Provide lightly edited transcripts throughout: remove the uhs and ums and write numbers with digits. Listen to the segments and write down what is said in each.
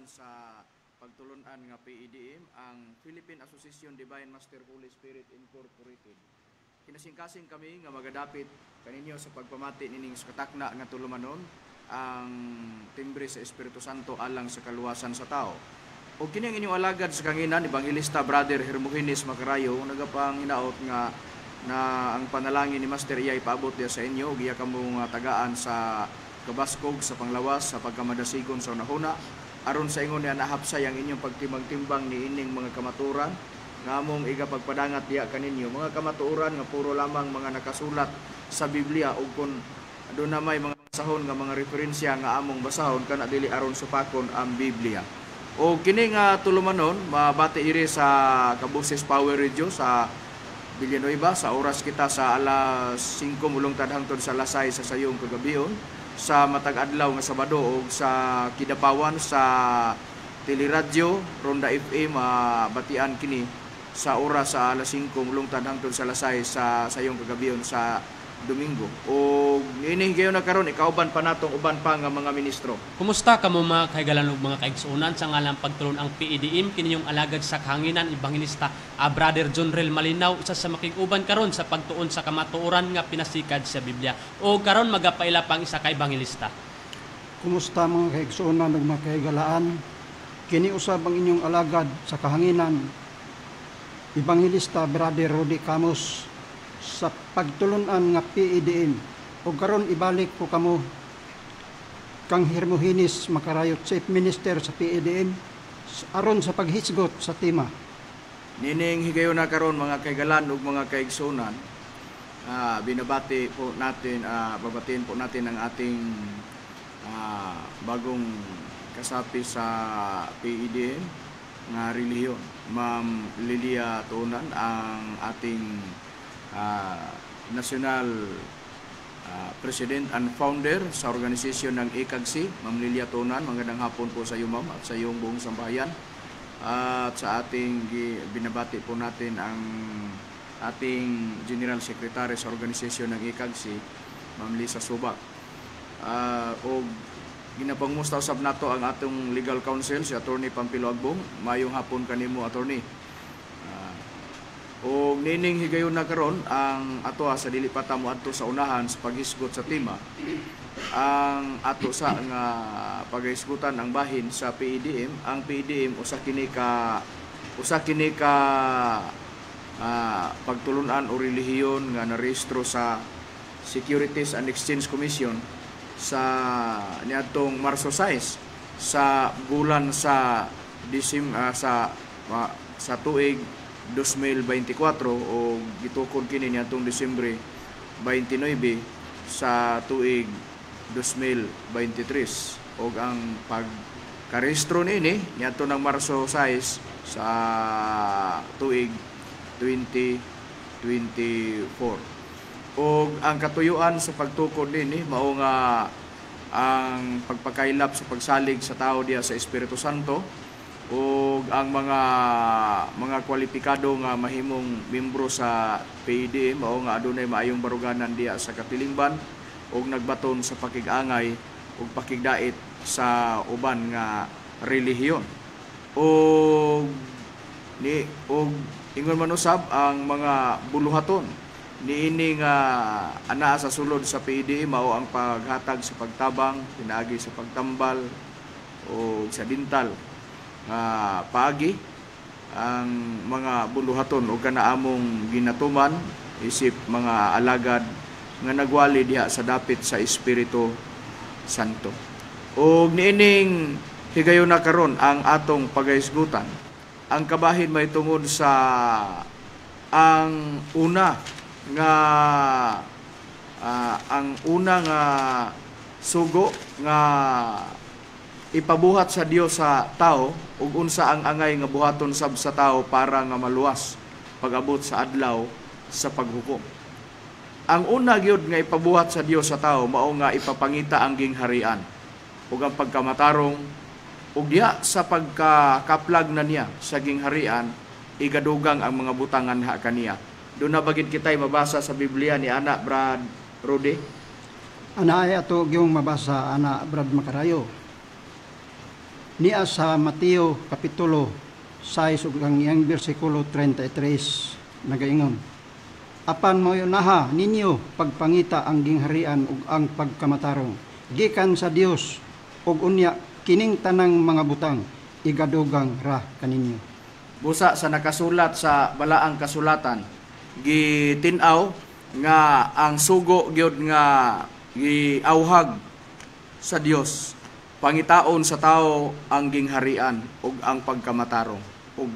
kauban sa pagtulunan nga PEDM ang Philippine Association Divine Master Holy Spirit Incorporated. Kinasingkasing kami nga magadapit kaninyo sa pagpamati nining katakna nga tulumanon ang timbre sa Espiritu Santo alang sa kaluwasan sa tao. O kini ang inyong alagad sa kanginan, Evangelista Brother Hermogenes Macarayo, nagapang hinaot nga na ang panalangin ni Master iya ipaabot dia sa inyo, giya kamo tagaan sa kabaskog sa panglawas sa pagkamadasigon sa unahuna aron sa ingon ni anahapsay ang inyong pagtimbang-timbang ni ining mga kamaturan nga among igapagpadangat diya kaninyo mga kamaturan nga puro lamang mga nakasulat sa Biblia ug kun aduna may mga sahon nga mga referensya nga among basahon kana dili aron supakon ang Biblia. O kini nga tulumanon mabati iri sa Kabuses Power Radio sa Villanueva sa oras kita sa alas 5 mulungtad hangtod sa lasay sa sayong kagabion sa matag adlaw nga Sabado o sa Kidapawan sa Teleradyo Ronda FM batian kini sa oras sa alas 5 mulungtad hangtod sa lasay sa sayong kagabion sa Domingo. O ini gayon na karon ikauban pa natong uban pa nga mga ministro. Kumusta kamo mga kaigalan ug mga kaigsuonan sa ngalang pagtulon ang PEDM kining alagad sa kahanginan Evangelista Brother John Rel Malinaw isa sa makig-uban karon sa pagtuon sa kamatuoran nga pinasikad sa Biblia. O karon magapaila pang isa ka ebangelista. Kumusta mga kaigsuonan ug mga kaigalaan? Kini usab ang inyong alagad sa kahanginan Evangelista Brother Rudy Camus sa pagtulunan nga PEDM o karon ibalik ko kamo kang Hermogenes Macarayo, Chief Minister sa PEDM aron sa paghisgot sa tema. Nining higayon na karon mga kaigalan ug mga kaigsunan, binabati po natin, babatiin po natin ang ating bagong kasapi sa PEDM nga relihiyon, Ma'am Lilia Tunan, ang ating National President and Founder sa organisasyon ng ICAGSI, Ma'am Lilia Tunan. Magandang hapon po sa iyo, Ma'am, at sa iyong buong sambahayan. At sa ating binabati po natin ang ating General Secretary sa organisasyon ng ICAGSI, Ma'am Lisa Subak. O ginapangmusta usab nato ang atong legal counsel, si Attorney Pampilo Agbong. Mayong hapon kanimo, Attorney. O nining higayon na karon ang ato sa dili pa ta moadto sa unahan sa paghisgot sa tema ang ato sa nga paghisgutan ang bahin sa PEDM. Ang PEDM usa kini ka pagtulunan o relihiyon nga narehistro sa Securities and Exchange Commission sa niadtong Marso 6 sa bulan sa sa tuig 2024 o gitukod kini niadtong Disyembre 29 sa tuig 2023 og ang pagkarehistro niini niadto ng Marso 6 sa tuig 2024. Og ang katuyuan sa pagtukod niini mao nga ang pagpakailap sa pagsalig sa tao diya sa Espiritu Santo ug ang mga kwalipikado nga mahimong membro sa PEDM mao nga adunay maayong baruganan diya sa katilingban ug nagbaton sa pakig-angay ug pakigdait sa uban nga relihiyon. Ug ingon man usab ang mga buluhaton niini nga anaa sa sulod sa PEDM mao ang paghatag sa pagtabang, pinaagi sa pagtambal o sa dintal paagi ang mga buluhaton o kanaamong ginatuman isip mga alagad nga nagwali diha sa dapit sa Espiritu Santo. O niining higayon na karon ang atong pagahisgutan. Ang kabahin may tungod sa ang una nga sugo nga ipabuhat sa Dios sa tao ug unsa ang angay nga buhaton sab sa tao para nga maluwas pag-abot sa adlaw sa paghukom. Ang una gyud nga ipabuhat sa Dios sa tao mao nga ipapangita ang gingharian ug ang pagkamatarong ug diha sa pagkakaplag na niya sa gingharian igadugang ang mga butangan ha kaniya. Doon na bagid kitay mabasa sa Biblia ni Ana Brad Rudy. Ana ay ato gyung mabasa Ana Brad Macarayo. niya sa Mateo kapitulo 6 ug ang iyang bersikulo 33 nagaingon, apan moyo naha ninyo pagpangita ang gingharian ug ang pagkamatarong gikan sa Dios, ug unya kining tanang mga butang igadugang ra kaninyo. Busa sa nakasulat sa balaang kasulatan, gitin-aw nga ang sugo gyud nga giawhag sa Dios, pangitaon sa tao ang gingharian ug ang pagkamatarong. Ug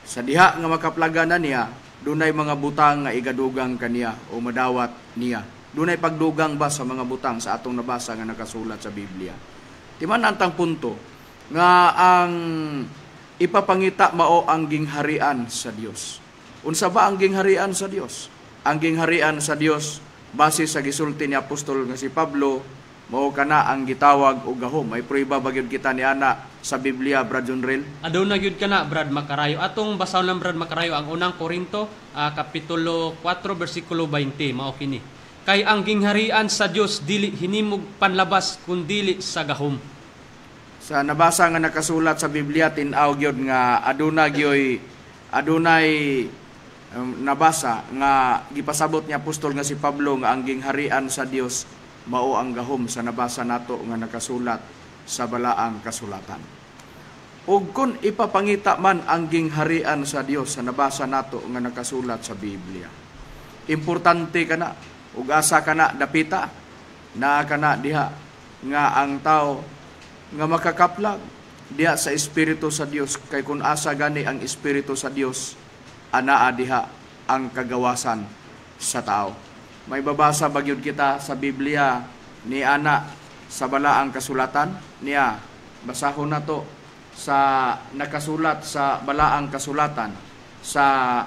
sa diha nga makaplaganan niya, dunay mga butang nga igadugang kaniya o madawat niya. Dunay pagdugang ba sa mga butang sa atong nabasa nga nakasulat sa Biblia. Timan antang punto nga ang ipapangita mao ang gingharian sa Dios. Unsa ba ang gingharian sa Dios? Ang gingharian sa Dios base sa gisulti ni apostol nga si Pablo, mao kana ang gitawag og gahom. May prueba ba gyud kita ni ana sa Biblia, Brad Junril? Aduna gyud kana, Brad Makarayo. Atong basahon lang, Brad Makarayo, ang unang Korinto kapitulo 4 bersikulo 20 mao kini. Kay ang gingharian sa Dios dili hinimog panlabas kundi sa gahom. Sa nabasa nga nakasulat sa Biblia, tin-aw gyud nga adunay nabasa nga gipasabot ni apostol nga si Pablo nga ang gingharian sa Dios mao ang gahom sa nabasa nato nga nakasulat sa balaang kasulatan. Ug kun ipapangita man ang gingharian sa Dios sa nabasa nato nga nakasulat sa Biblia, importante kana ug asa kana dapita na kana diha nga ang tao nga makakaplag diha sa Espiritu sa Dios, kay kun asa gani ang Espiritu sa Dios, anaa diha ang kagawasan sa tao. May babasa bagyod kita sa Biblia ni ana sa balaang kasulatan niya. Basahon na to sa nakasulat sa balaang kasulatan sa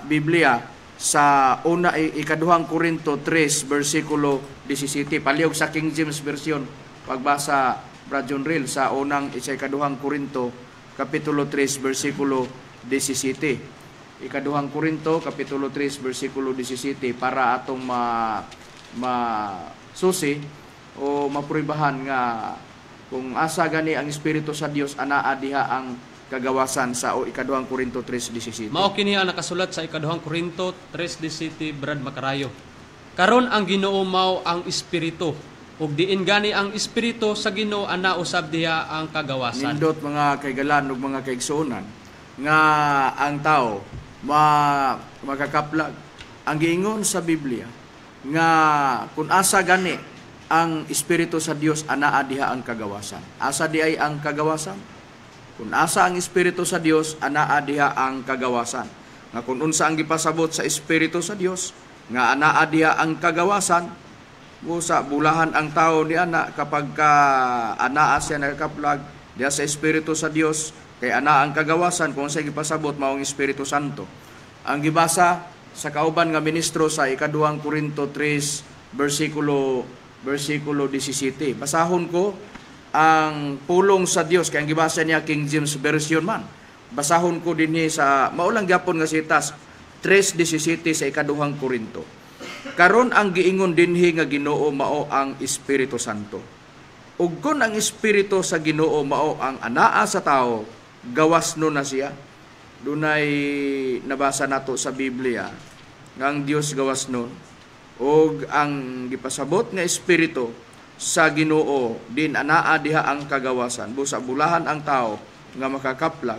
Biblia sa ikaduhang Korinto 3 bersikulo 17. Palihog sa King James Version pagbasa, Brad Junril, sa ikaduhang Korinto kapitulo 3 bersikulo 17. Ikaduhang Korinto kapitulo 3 bersikulo 17 para atong masusi o mapuribahan nga kung asa gani ang Espiritu sa Dios, anaa diha ang kagawasan sa ikaduhang Korinto 3:17. Mao kini ang nakasulat sa ikaduhang Korinto 3:17, Brad Makarayo. Karon ang Ginoo mao ang Espiritu, ug diin gani ang Espiritu sa Ginoo ana usab diha ang kagawasan. Nindot mga kaigalan ug mga kaigsuonan nga ang tao makakaplag. Ang giingon sa Biblia nga kung asa gani ang Espiritu sa Dios, anaa diha ang kagawasan. Asa di ay ang kagawasan? Kung asa ang Espiritu sa Dios, anaa diha ang kagawasan. Nga kung unsa ang gipasabot sa Espiritu sa Dios, nga anaa diha ang kagawasan, busa bulahan ang tao di ana kapag anaa siya nakaplag diha sa Espiritu sa Dios, kay anaa ang kagawasan kung sa gipasabot mao ang Espiritu Santo. Ang gibasa sa kauban nga ministro sa ikaduhang Korinto 3 bersikulo 17. Basahon ko ang pulong sa Dios, kaya ang gibasa niya King James Version man. Basahon ko dinhi sa maulang gyapon nga sitas 3:17 sa ikaduhang Korinto. Karon ang giingon dinhi nga Ginoo mao ang Espiritu Santo. Ug kun ang Espiritu sa Ginoo mao ang anaa sa tao, gawas no na siya. Dunay nabasa nato sa Biblia nga ang Dios gawas no. Og ang gipasabot nga Espiritu sa Ginoo din anaa diha ang kagawasan. Busa bulahan ang tao nga makakaplag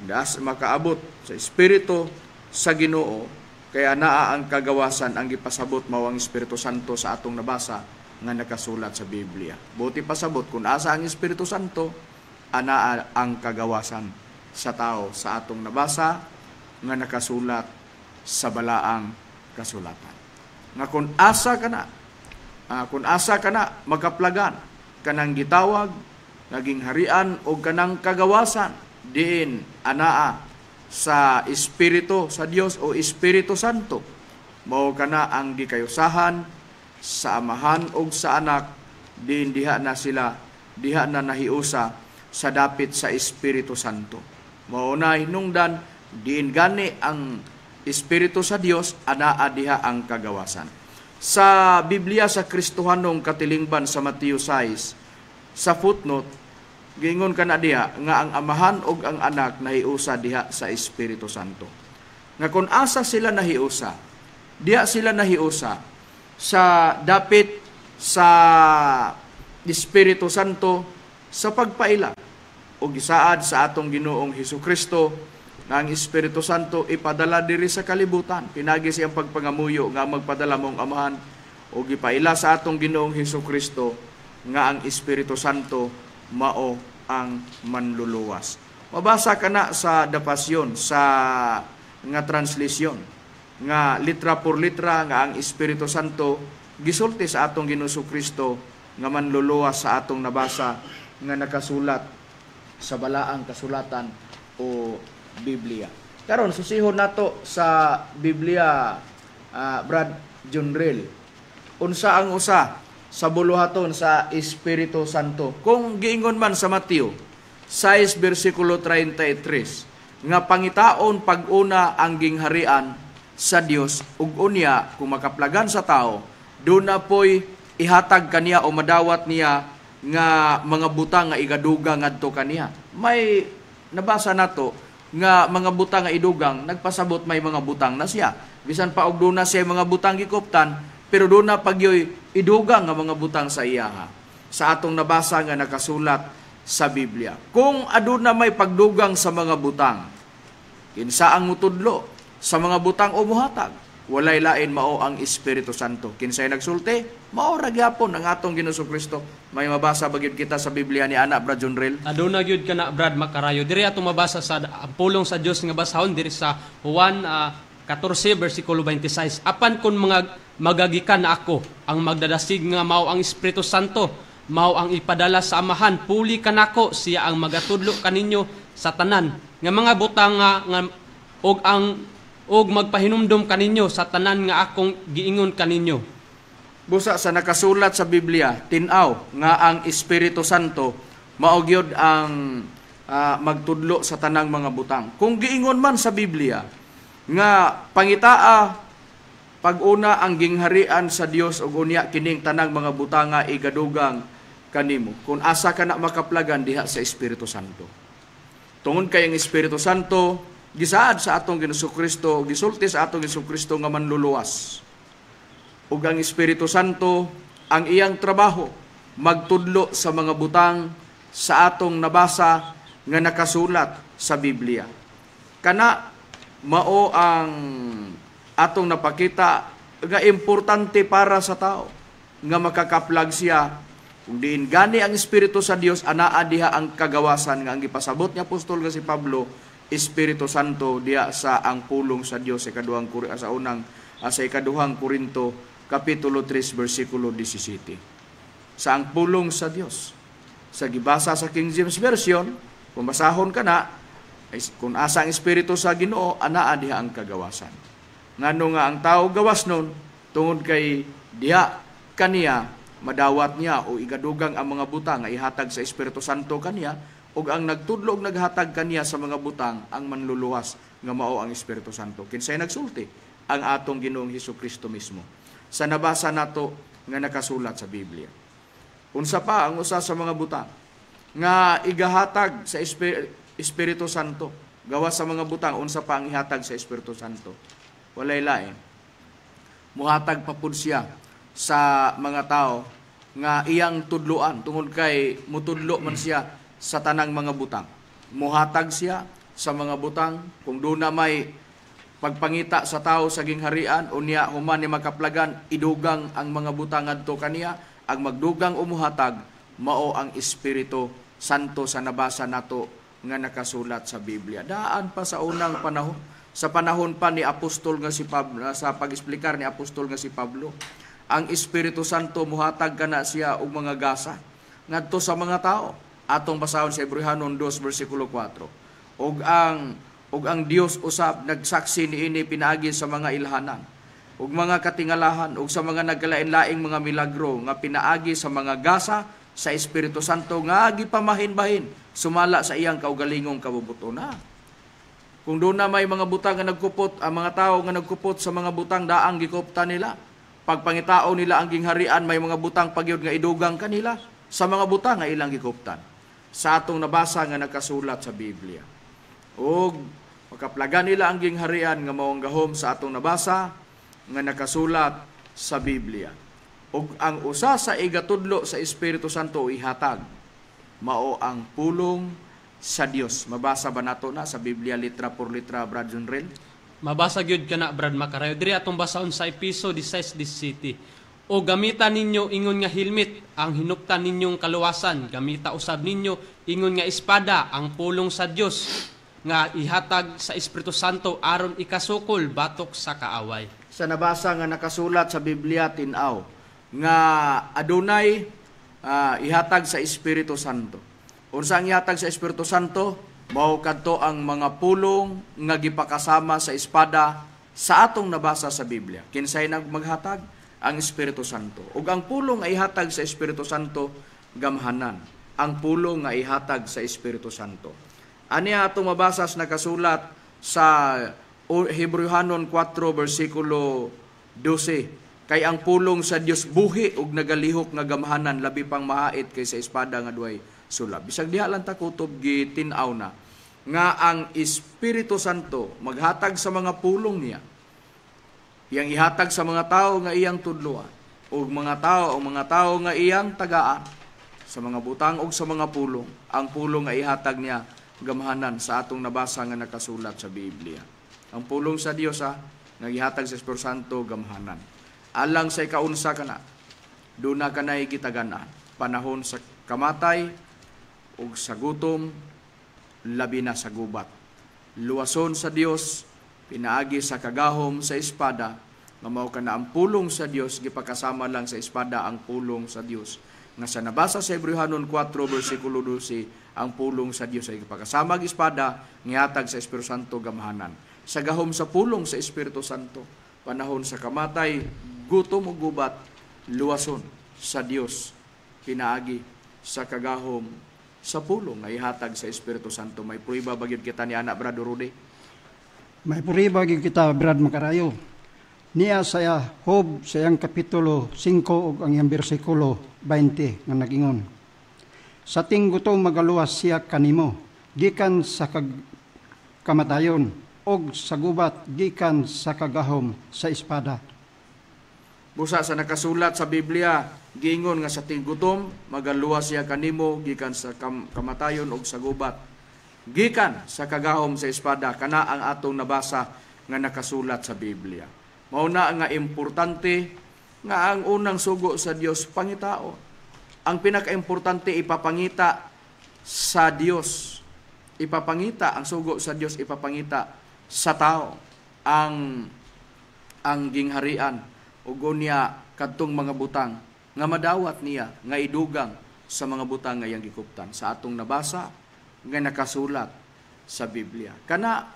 das makaabot sa Espiritu sa Ginoo, kaya anaa ang kagawasan ang gipasabot mao ang Espiritu Santo sa atong nabasa nga nakasulat sa Biblia. Buti pasabot kung asa ang Espiritu Santo, anaa ang kagawasan sa tao sa atong nabasa nga nakasulat sa balaang kasulatan. Nga kung asa kana makaplagan kanang gitawag naging harian o kanang kagawasan diin anaa sa Espiritu sa Dios o Espiritu Santo, mao kana ang gikayusahan sa Amahan o sa Anak, diin diha na nahiusa sa dapit sa Espiritu Santo. Mao na hinungdan diin gani ang Espiritu sa Dios, anaa diha ang kagawasan. Sa Biblia sa Kristohanong Katilingban sa Mateo 6, sa footnote, giingon ka na diha nga ang amahan ug ang anak nahiusa diha sa Espiritu Santo. Nga kung asa sila nahiusa, diha sila nahiusa sa dapit sa Espiritu Santo sa pagpaila o gisaad sa atong Ginoong Hesukristo nga ang Espiritu Santo ipadala diri sa kalibutan. Pinagi siyang pagpangamuyo nga magpadala mong amahan o gipaila sa atong Ginoong Hesukristo nga ang Espiritu Santo mao ang manluluwas. Mabasa ka na sa The Passion, sa nga translisyon, nga litra por litra nga ang Espiritu Santo gisulti sa atong Ginoong Hesukristo nga manluluwas sa atong nabasa nga nakasulat sa balaang kasulatan o Biblia. Karon susihon nato sa Biblia, Brad Junril. Unsa ang usa sa buluhaton sa Espiritu Santo? Kung giingon man sa Mateo 6 versikulo 33 nga pangitaon pag-una ang gingharian sa Dios ug unya kung makaplagan sa tao doon na po'y ihatag kaniya o madawat niya nga mga butang nga igaduga ngadto kaniya. May nabasa nato nga mga butang nga idugang nagpasabot may mga butang na siya. Bisan pa og doon na siya mga butang gikuptan, pero doon na pagyoy idugang nga mga butang sa iyaha. Sa atong nabasa nga nakasulat sa Biblia. Kung aduna may pagdugang sa mga butang, kinsa ang mutudlo sa mga butang o muhatag? Walay lain mao ang Espiritu Santo. Kinsay nagsulti? Mao ra gyapon ang atong Ginoong Kristo. May mabasa ba gyud kita sa Biblia ni ana Brad Junril? Aduna gyud kana Brad Makarayo. Diri atong mabasa sa pulong sa Dios nga basahon diri sa Juan 14 versikulo 26. Apan kun mga magagikan na ako ang magdadasig nga mao ang Espiritu Santo, mao ang ipadala sa amahan, puli kanako siya ang magatudlo kaninyo sa tanan nga mga butang nga og magpahinumdom kaninyo sa tanan nga akong giingon kaninyo. Busa sa nakasulat sa Biblia, tin-aw nga ang Espiritu Santo mao gyud ang magtudlo sa tanang mga butang. Kung giingon man sa Biblia nga pangitaa pag-una ang gingharian sa Dios ug unya kining tanang mga butanga igadugang kanimo. Kung asa ka na makaplagan diha sa Espiritu Santo. Tungod kay ang Espiritu Santo gisaad sa atong Ginoong Kristo, gisulti sa atong Ginoong Kristo nga manluluwas. Ug ang Espiritu Santo ang iyang trabaho magtudlo sa mga butang sa atong nabasa nga nakasulat sa Biblia. Kana mao ang atong napakita nga importante para sa tao nga makakaplag siya kung diin gani ang Espiritu sa Dios anaa diha ang kagawasan nga ang gipasabot ni apostol nga si Pablo, Espiritu Santo diha sa ang pulong sa Dios sa ikaduhang Korinto kapitulo 3 versikulo 17. Sa ang pulong sa Dios. Sa gibasa sa King James Version, kung basahon ka na, kung asa ang Espiritu sa Ginoo anaa diha ang kagawasan. Ngano nga ang tao gawas nun, tungod kay diha kaniya, madawat niya o igadugang ang mga butang nga ihatag sa Espiritu Santo kaniya, o ang nagtudlo og naghatag kaniya sa mga butang ang manluluwas nga mao ang Espiritu Santo. Kinsay nagsulti? Ang atong Ginoong Hesukristo mismo. Sa nabasa nato nga nakasulat sa Biblia. Unsa pa ang usa sa mga butang nga igahatag sa Espiritu Santo? Gawas sa mga butang, unsa pa ang ihatag sa Espiritu Santo? Walay lain. Muhatag pa pud siya sa mga tao nga iyang tudloan tungod kay mutudlo man siya sa tanang mga butang. Muhatag siya sa mga butang kung doon na may pagpangita sa tao sa gingharian unya human ni makaplagan idugang ang mga butang ngadto kaniya, ang magdugang umuhatag mao ang Espiritu Santo sa nabasa nato nga nakasulat sa Biblia. Daan pa sa unang panahon, sa panahon pa ni apostol nga si Pablo, sa pag-explikar ni apostol nga si Pablo, ang Espiritu Santo muhatag kana siya og mga gasa ngadto sa mga tao. Atong basahon sa Hebrehanon 2 versikulo 4. Og ang Dios usab nagsaksi niini pinaagi sa mga ilhanan ug mga katingalahan ug sa mga nagkalain-laing mga milagro nga pinaagi sa mga gasa sa Espiritu Santo nga gipamahin-bahin sumala sa iyang kaugalingong kabubuton. Kung doon na may mga butang nga nagkupot, ang mga tao nga nagkupot sa mga butang daang gikopta nila. Pagpangitao nila ang gingharian, may mga butang pagyud nga idugang kanila sa mga butang nga ilang gikoptan. sa atong nabasa nga nakasulat sa Biblia. O makaplagan nila ang gingharian nga maong gahom sa atong nabasa nga nakasulat sa Biblia. Ug ang usa sa igatudlo sa Espiritu Santo ihatag mao ang pulong sa Dios. Mabasa ba nato na sa Biblia litra por litra, Brad Junrel? Mabasa gyud kana Brad Macarayo. Diri atong basaon sa Episo 16:17. O gamita ninyo ingon nga helmet ang hinuptan ninyong kaluwasan, gamita usab ninyo ingon nga espada ang pulong sa Dios nga ihatag sa Espiritu Santo aron ikasukol batok sa kaaway. Sa nabasa nga nakasulat sa Biblia tin-aw nga adunay ihatag sa Espiritu Santo. Unsa ang ihatag sa Espiritu Santo? Mao kadto ang mga pulong nga gipakasama sa espada sa atong nabasa sa Biblia. Kinsay nang maghatag? Ang Espiritu Santo. Ug ang pulong nga ihatag sa Espiritu Santo gamhanan. Ang pulong nga ihatag sa Espiritu Santo. Ani atong mabasa sa nakasulat sa Hebrehanon 4 versikulo 12. Kay ang pulong sa Dios buhi ug nagalihok nga gamhanan labi pang mahait kaysa espada nga duay sulab. Bisag diha lang ta kutob gitin-aw na nga ang Espiritu Santo maghatag sa mga pulong niya. Iyang ihatag sa mga tao nga iyang tudluan ug mga tao nga iyang tagaan sa mga butang ug sa mga pulong. Ang pulong nga ihatag niya gamhanan sa atong nabasa nga nakasulat sa Biblia. Ang pulong sa Dios nga gihatag sa Espiritu Santo gamhanan. Alang sa ikaunsa kana, duna kanay gitagan-an panahon sa kamatay ug sa gutom, labi na sa gubat. Luwason sa Dios, pinaagi sa kagahom sa espada, nga mao kana ang pulong sa Dios gipakasama lang sa espada ang pulong sa Dios. Nga sa nabasa sa Hebrehanon 4 versikulo 12, ang pulong sa Dios ay gipakasama ang espada ngihatag sa Espiritu Santo gamhanan. Sa gahom sa pulong sa Espiritu Santo, panahon sa kamatay, gutom ug gubat, luwason sa Dios, pinaagi sa kagahom sa pulong nga ihatag sa Espiritu Santo. May prueba ba gyud kita ni ana Brad Rudy? May puriba gyud kita, Brad Macarayo. Niya sa Job sa iyang kapitulo 5 ug ang iyang bersikulo 20 nga nagingon. Sa ting gutom magaluwas siya kanimo, gikan sa kamatayon, og sa gubat gikan sa kagahom sa espada. Busa sa nakasulat sa Biblia, giingon nga sa ting gutom magaluwas siya kanimo gikan sa kamatayon og sa gubat gikan sa kagahom sa espada. Kana ang atong nabasa nga nakasulat sa Biblia. Mao na nga importante nga ang unang sugo sa Dios pangitao. Ang pinaka-importante ipapangita sa Dios. Ipapangita ang sugo sa Dios, ipapangita sa tao ang gingharian ug unya kadtong mga butang nga madawat niya nga idugang sa mga butang nga iyang gikuptan. Sa atong nabasa nga nakasulat sa Biblia. Kana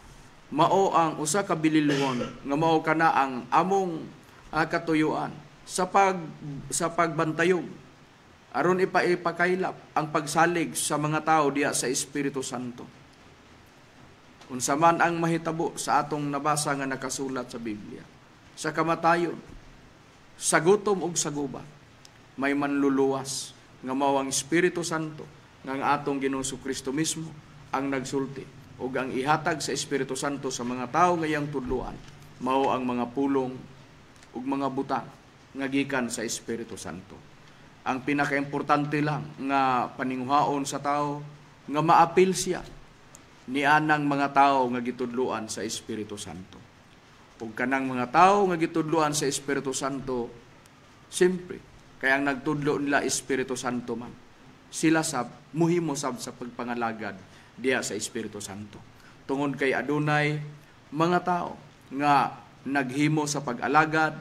mao ang usa ka bililuhon nga mao kana ang among katuyuan sa pagbantayog aron ipakailap ang pagsalig sa mga tao diya sa Espiritu Santo. Unsa man ang mahitabo sa atong nabasa nga nakasulat sa Biblia, sa kamatayon, sa gutom ug sa gubat, may manluluwas nga mao ang Espiritu Santo nga ang atong Ginoong Kristo mismo ang nagsulti ug ang ihatag sa Espiritu Santo sa mga tao nga iyang tudluan mao ang mga pulong ug mga butang nga gikan sa Espiritu Santo. Ang pinakaimportante lang nga paninguhaon sa tao nga maapil siya ni anang mga tao nga gitudluan sa Espiritu Santo. Ug kanang mga tao nga gitudluan sa Espiritu Santo, simpre kaya ang nagtudlo nila Espiritu Santo man, sila sab muhimo sab sa pagpangalagad diya sa Espiritu Santo. Tungod kay adunay mga tao nga naghimo sa pag-alagad,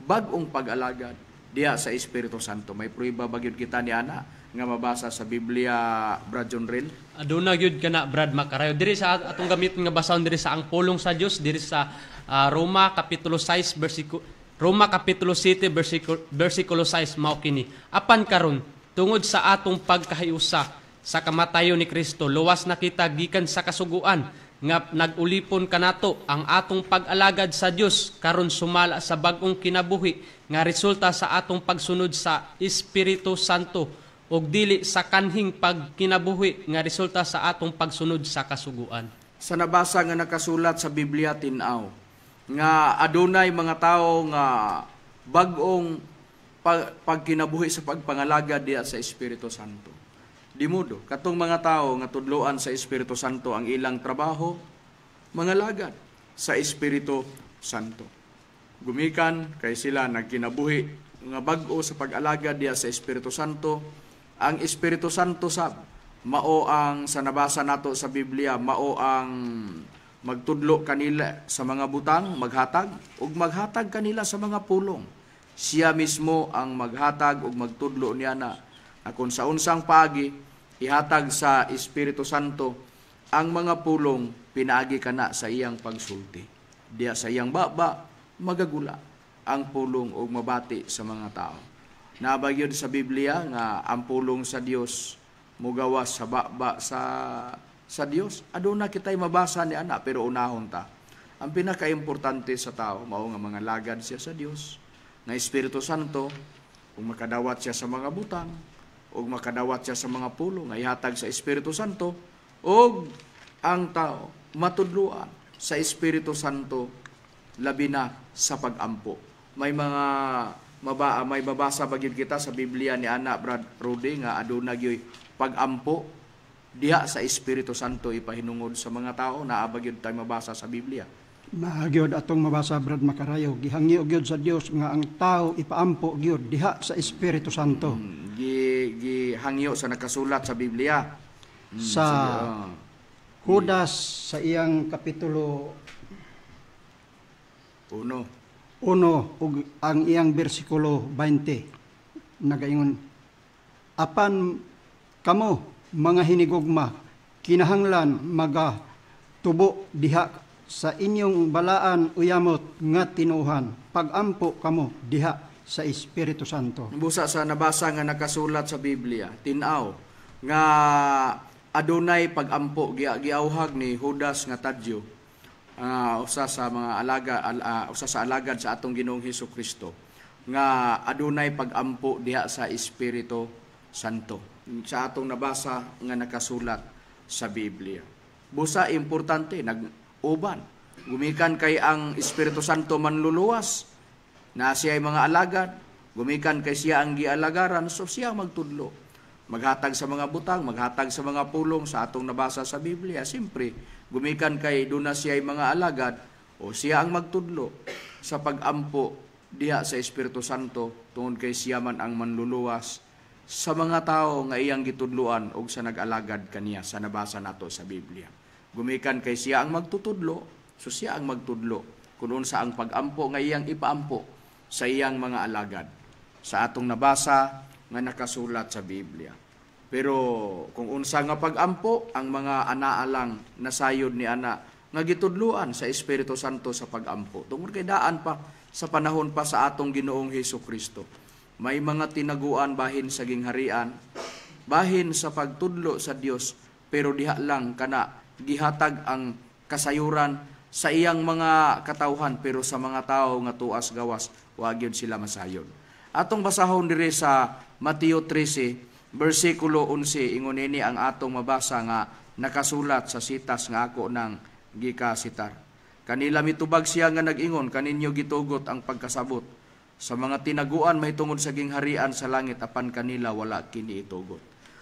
bag-ong pag-alagad diya sa Espiritu Santo. May prueba ba gyud kita ni ana nga mabasa sa Biblia, Brad Junrel? Aduna gyud kana Brad Macarayo. Diri sa atong gamit nga basahon diri sa ang pulong sa Dios diri sa Roma kapitulo 6 versikulo 6 mao kini. Apan karon tungod sa atong pagkahiusa sa kamatayon ni Kristo, luwas na kita gikan sa kasuguan nga nagulipon kanato ang atong pag-alagad sa Dios karon sumala sa bag-ong kinabuhi nga resulta sa atong pagsunod sa Espiritu Santo ug dili sa kanhing pagkinabuhi nga resulta sa atong pagsunod sa kasuguan. Sa nabasa nga nakasulat sa Biblia tin-aw nga adunay mga tawo nga bag-ong pagkinabuhi sa pagpangalagad diha sa Espiritu Santo. Dimudo katong mga tawo nga tudloan sa Espiritu Santo ang ilang trabaho, mangalagad sa Espiritu Santo. Gumikan kay sila nagkinabuhi nga bag-o sa pag-alagad diha sa Espiritu Santo. Ang Espiritu Santo sab mao ang sa nabasa nato sa Biblia, mao ang magtudlo kanila sa mga butang, maghatag, ug maghatag kanila sa mga pulong. Siya mismo ang maghatag ug magtudlo niya na kung sa unsang paagi, ihatag sa Espiritu Santo ang mga pulong pinaagi kana sa iyang pagsulti. Diya sa iyang baba, magagula ang pulong ug mabati sa mga tao. Nabagyod sa Biblia nga ang pulong sa Dios mugawas sa baba sa Dios. Aduna kitay mabasa ni ana pero unahon ta. Ang pinakaimportante sa tao mao nga mga lagad siya sa Dios, nga Espiritu Santo, kung makadawat siya sa mga butang, o makadawat siya sa mga pulong, nga ihatag sa Espiritu Santo, o ang tao matudluan sa Espiritu Santo labi na sa pag-ampo. May mga may babasa bagid kita sa Biblia ni ana Brad Rudy nga aduna gyoy pag-ampo diha sa Espiritu Santo ipahinungod sa mga tao. Naaba gyud tay mabasa sa Biblia. Maagyod atong mabasa Brad Makarayo, gihangyo gyud sa Dios nga ang tao ipaampo gyud diha sa Espiritu Santo. Gihangyo sa nakasulat sa Biblia. Sa Judas sa iyang kapitulo 1 ug ang iyang bersikulo 20 nagaingon, apan kamo mga hinigugma kinahanglan magatubo diha sa inyong balaan uyamot nga tinuhan, pagampo kamo diha sa Espiritu Santo. Busa sa nabasa nga nakasulat sa Biblia, tin-aw nga adunay pagampo giauhag ni Judas nga Tadyo, usa sa alagad sa atong Ginoong Hesukristo, nga adunay pagampo diha sa Espiritu Santo. Sa atong nabasa nga nakasulat sa Biblia. Busa importante nag-uban. Gumikan kay ang Espiritu Santo manluluwas na siya ay mga alagad, gumikan kay siya ang gialagaran, so siya magtudlo. Maghatag sa mga butang, maghatag sa mga pulong sa atong nabasa sa Biblia. Siyempre, gumikan kay doon na siya ay mga alagad, o siya ang magtudlo sa pag-ampo diha sa Espiritu Santo, tungod kay siya man ang manluluwas sa mga tao nga iyang gitudluan o sa nag-alagad kaniya sa nabasa nato sa Biblia. Gumikan kay siya ang magtutudlo, so siya ang magtudlo kung unsa ang pag-ampo nga iyang ipaampo sa iyang mga alagad sa atong nabasa nga nakasulat sa Biblia. Pero kung unsa nga pag-ampo ang mga anaalang nasayod ni ana nga gitudluan sa Espiritu Santo sa pag-ampo, tungod kay daan pa sa panahon pa sa atong Ginoong Hesukristo, may mga tinaguan bahin sa gingharian, bahin sa pagtudlo sa Dios, pero diha lang kana gihatag ang kasayuran sa iyang mga katawhan, pero sa mga tao nga tuas gawas wa gyud sila masayod. Atong basahon diri sa Mateo 13 bersikulo 11, ingon ini ang atong mabasa nga nakasulat sa sitas nga ako nang gikasitar. Kanila mitubag siya nga nag-ingon, kaninyo gitugot ang pagkasabot. Sa mga tinaguan mahitungod sa gingharian sa langit, apan kanila wala kini itugot.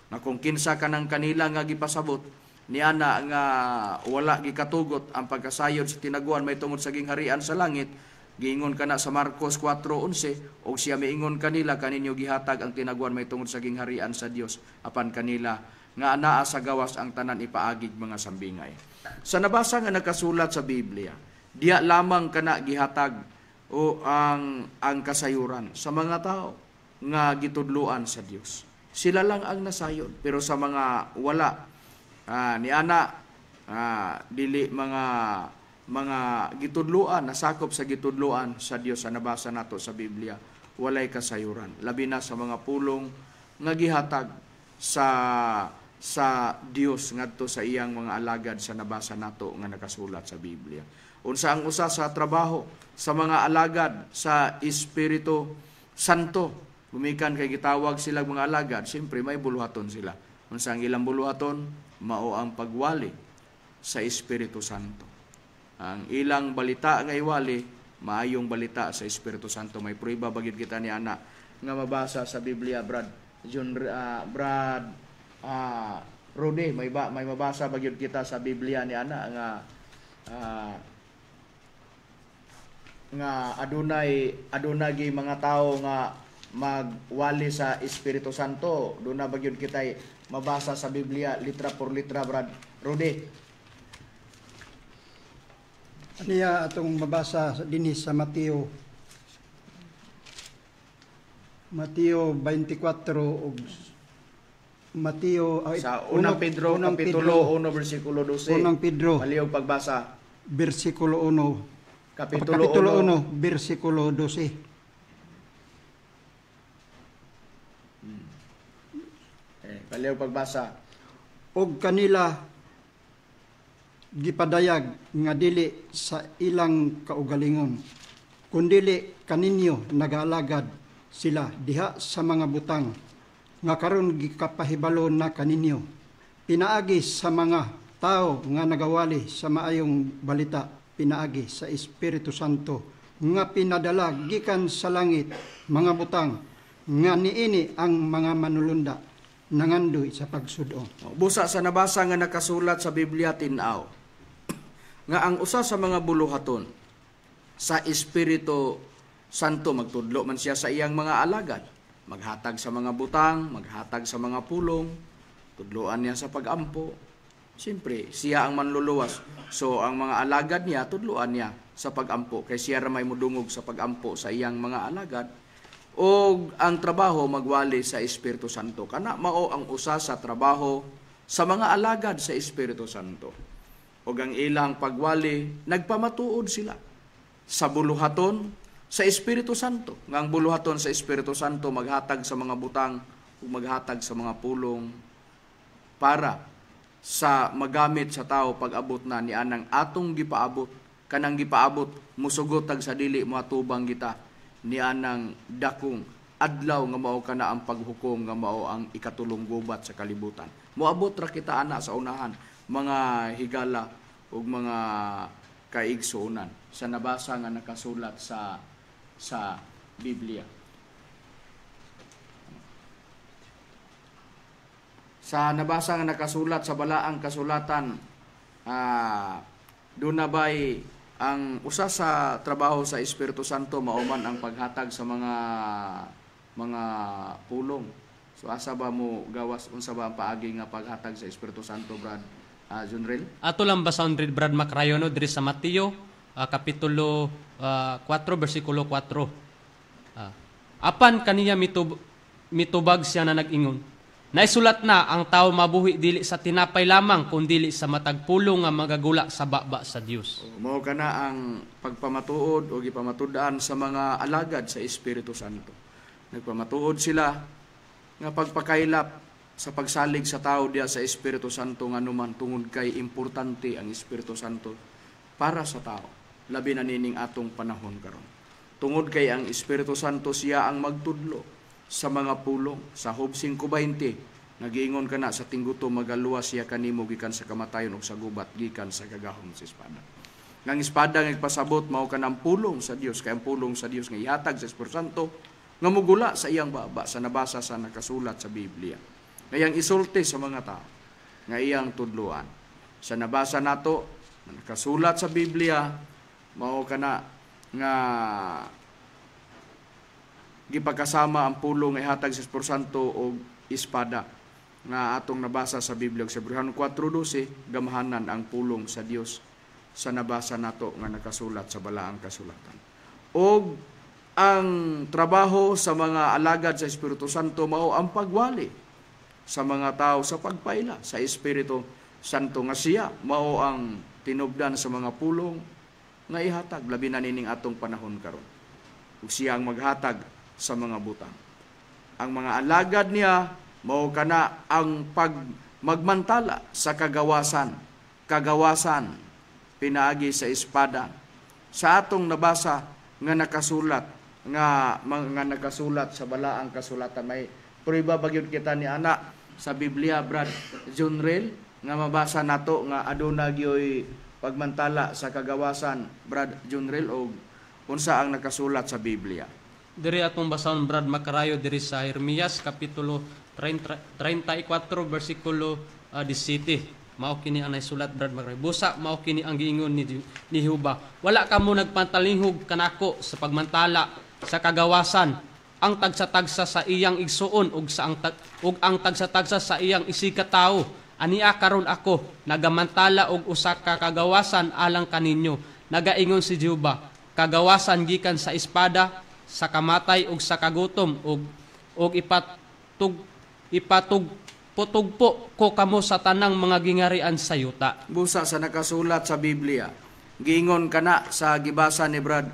Nga kung kinsa kanang kanila nga gipasabot, niana nga wala gikatugot ang pagkasayod sa tinaguan mahitungod sa gingharian sa langit, giingon kana sa Marcos 4:11, og siya miingon kanila, kaninyo gihatag ang tinaguan mahitungod sa gingharian sa Dios, apan kanila nga anaa sa gawas ang tanan ipaagig mga sambingay. Sa nabasa nga nakasulat sa Biblia, diya lamang kana gihatag o ang kasayuran sa mga tao nga gitudluan sa Dios. Sila lang ang nasayod, pero sa mga wala dili mga gitudluan, nasakop sa gitudluan sa Dios sa nabasa nato sa Biblia, walay kasayuran. Labi na sa mga pulong nga gihatag sa Dios ngadto sa iyang mga alagad sa nabasa nato nga nakasulat sa Biblia. Unsa ang usa sa trabaho sa mga alagad sa Espiritu Santo Gumikan kay gitawag sila mga alagad, siyempre may buluhaton sila. Unsa ang ilang buluhaton? Mao ang pagwali sa Espiritu Santo. Ang ilang balita nga iwali, maayong balita sa Espiritu Santo. May prueba bagid kita ni ana nga mabasa sa Biblia, Rudy, may mabasa bagid kita sa Biblia ni ana nga adunay mga tao nga magwali sa Espiritu Santo. Doon na bagyod kita mabasa sa Biblia litra por litra, Brad Rudy. Aniya atong mabasa dinhi sa Mateo 24 ug Mateo sa unang Pedro kapitulo 1 bersikulo 12. Unang Pedro Palihog pagbasa. Bersikulo 1. Kapitulo 1 bersikulo 12. Palihog pagbasa. Og kanila gipadayag nga dili sa ilang kaugalingon, kundili kaninyo nagaalagad sila diha sa mga butang nga karon gikapahibalo na kaninyo, pinaagi sa mga tao nga nagawali sa maayong balita, pinaagi sa Espiritu Santo nga pinadala gikan sa langit, mga butang nga niini ang mga manulunda nangandoy sa pagsudo. Busa sa nabasa nga nakasulat sa Biblia tin-aw nga ang usa sa mga buluhaton sa Espiritu Santo magtudlo man siya sa iyang mga alagad, maghatag sa mga butang, maghatag sa mga pulong, tudloan niya sa pag-ampo. Siyempre, siya ang manluluwas. So, ang mga alagad niya, tudloan niya sa pag-ampo. Kay siya ramay mudungog sa pag-ampo sa iyang mga alagad. O ang trabaho magwali sa Espiritu Santo. Kana mao ang usa sa trabaho sa mga alagad sa Espiritu Santo. O ang ilang pagwali, nagpamatuod sila sa buluhaton sa Espiritu Santo. Nga ang buluhaton sa Espiritu Santo maghatag sa mga butang o maghatag sa mga pulong para sa magamit sa tao pag-abot na ni anang atong gipaabot. Kanang gipaabot, musugot tag sa dili matubang kita ni anang dakong adlaw nga mao kana ang paghukom nga mao ang ikatulong gubat sa kalibutan. Moabot ra kita ana sa unahan, mga higala ug mga kaigsuonan sa nabasa nga nakasulat sa Biblia. Sa nabasa nga nakasulat sa balaang kasulatan, doon na ba'y ang usa sa trabaho sa Espiritu Santo mauman ang paghatag sa mga pulong. So asa ba mo gawas, unsa ba ang paagi nga paghatag sa Espiritu Santo, Brad Junril? Ato lang basaon rin Brad Macrayono diri sa Mateo kapitulo 4 bersikulo 4. Apan kaniya mitubag siya na nag-ingon, naisulat na ang tao mabuhi dili sa tinapay lamang kundi sa matag pulong nga magagula sa baba sa Dios. Mao kana ang pagpamatuod o gipamatud-an sa mga alagad sa Espiritu Santo. Nagpamatuod sila nga pagpakailap sa pagsalig sa tao diya sa Espiritu Santo nga numan tungod kay importante ang Espiritu Santo para sa tao, labi na nining atong panahon karon. Tungod kay ang Espiritu Santo siya ang magtudlo sa mga pulong. Sa Job 5:20 nagiingon kana sa tingguto magaluwas siya kanimo gikan sa kamatayon ug sa gubat gikan sa gagahom sa espada. Nang espada nga ipasabot mao kanang pulong sa Dios, kay ang pulong sa Dios nga ihatag sa Espiritu Santo nga mugula sa iyang baba sa nabasa sa nakasulat sa Biblia. Ngayang isulti sa mga tao nga iyang tudluan. Sa nabasa nato nakasulat sa Biblia mao kana nga gipagkasama ang pulong nga ihatag sa Espiritu Santo o espada nga atong nabasa sa Biblia sa Hebreos 4:12 gamahanan ang pulong sa Dios sa nabasa nato nga nakasulat sa balaang kasulatan. O ang trabaho sa mga alagad sa Espiritu Santo mao ang pagwali sa mga tao sa pagpaila sa Espiritu Santo nga siya mao ang tinubdan sa mga pulong nga ihatag labi na nining atong panahon karon. Ug siya ang maghatag sa mga butang. Ang mga alagad niya mao kana ang magmantala sa kagawasan pinaagi sa espada. Sa atong nabasa nga nakasulat nga nagkasulat sa balaang kasulatan. May prueba bagyod kita ni ana sa Biblia, Brad Junrel, nga mabasa nato nga aduna gyoy pagmantala sa kagawasan, Brad Junrel, o unsa ang nakasulat sa Biblia. Diri atong basahon, Brad Macarayo, diri sa Jeremias kapitulo 34 versikulo 17. Mao kini ang naisulat, Brad Macarayo. Busa mao kini ang giingon ni Jehova. Wala kamo nagpantalinghog kanako sa pagmantala sa kagawasan, ang tagsa-tagsa sa iyang igsuon ug ang tagsa-tagsa sa iyang isika tao. Ania karon ako nagamantala og usa ka kagawasan alang kaninyo. Nagaingon si Jehova, kagawasan gikan sa espada, sa kamatay ug sa kagutom, ug ipatugpo ko kamo sa tanang mga gingarian sa yuta. Busa sa nakasulat sa Biblia, giingon kana sa gibasa ni Brad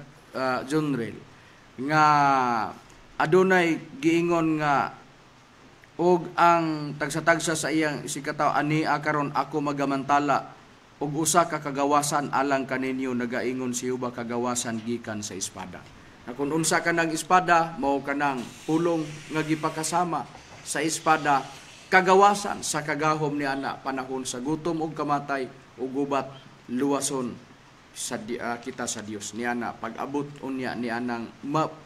Junrel nga adunay giingon nga og ang tagsa-tagsa sa iyang isikataw, ania karon ako magamantala og usa ka kagawasan alang kaninyo. Nagaingon si Jehova, kagawasan gikan sa espada. Na kung unsa ka ng espada, mao kanang pulong nga gipakasama sa espada, kagawasan sa kagahom ni ana, panahon sa gutom ug kamatay ug gubat, luwason sa kita sa Dios ni ana. Pag-abot unya ni anang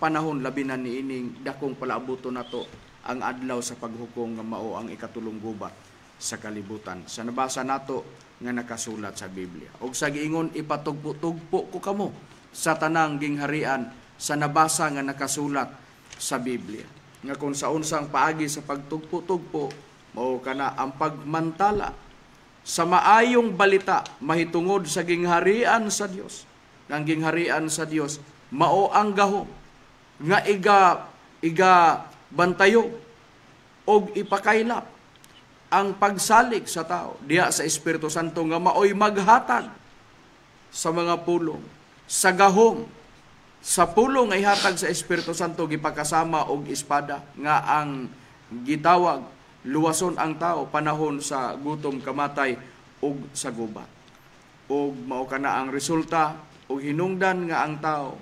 panahon labi na niining dakong palaabuton nato ang adlaw sa paghukom nga mao ang ikatulong gubat sa kalibutan. Sa nabasa nato nga nakasulat sa Biblia. Og sa giingon, ipatugpo ko kamo sa tanang gingharian, sa nabasa nga nakasulat sa Biblia. Nga kung sa unsang paagi sa pagtugpo-tugpo, mao kana ang pagmantala sa maayong balita mahitungod sa gingharian sa Dios. Ang gingharian sa Dios mao ang gahom nga iga bantayo og ipakaylap ang pagsalig sa tao diha sa Espiritu Santo nga maoy maghatag sa mga pulong, sa gahom, sa pulong ay hatag sa Espiritu Santo gipakasama og espada nga ang gitawag luwason ang tao panahon sa gutom, kamatay ug sa gubat. Ug mao kana ang resulta og hinungdan nga ang tao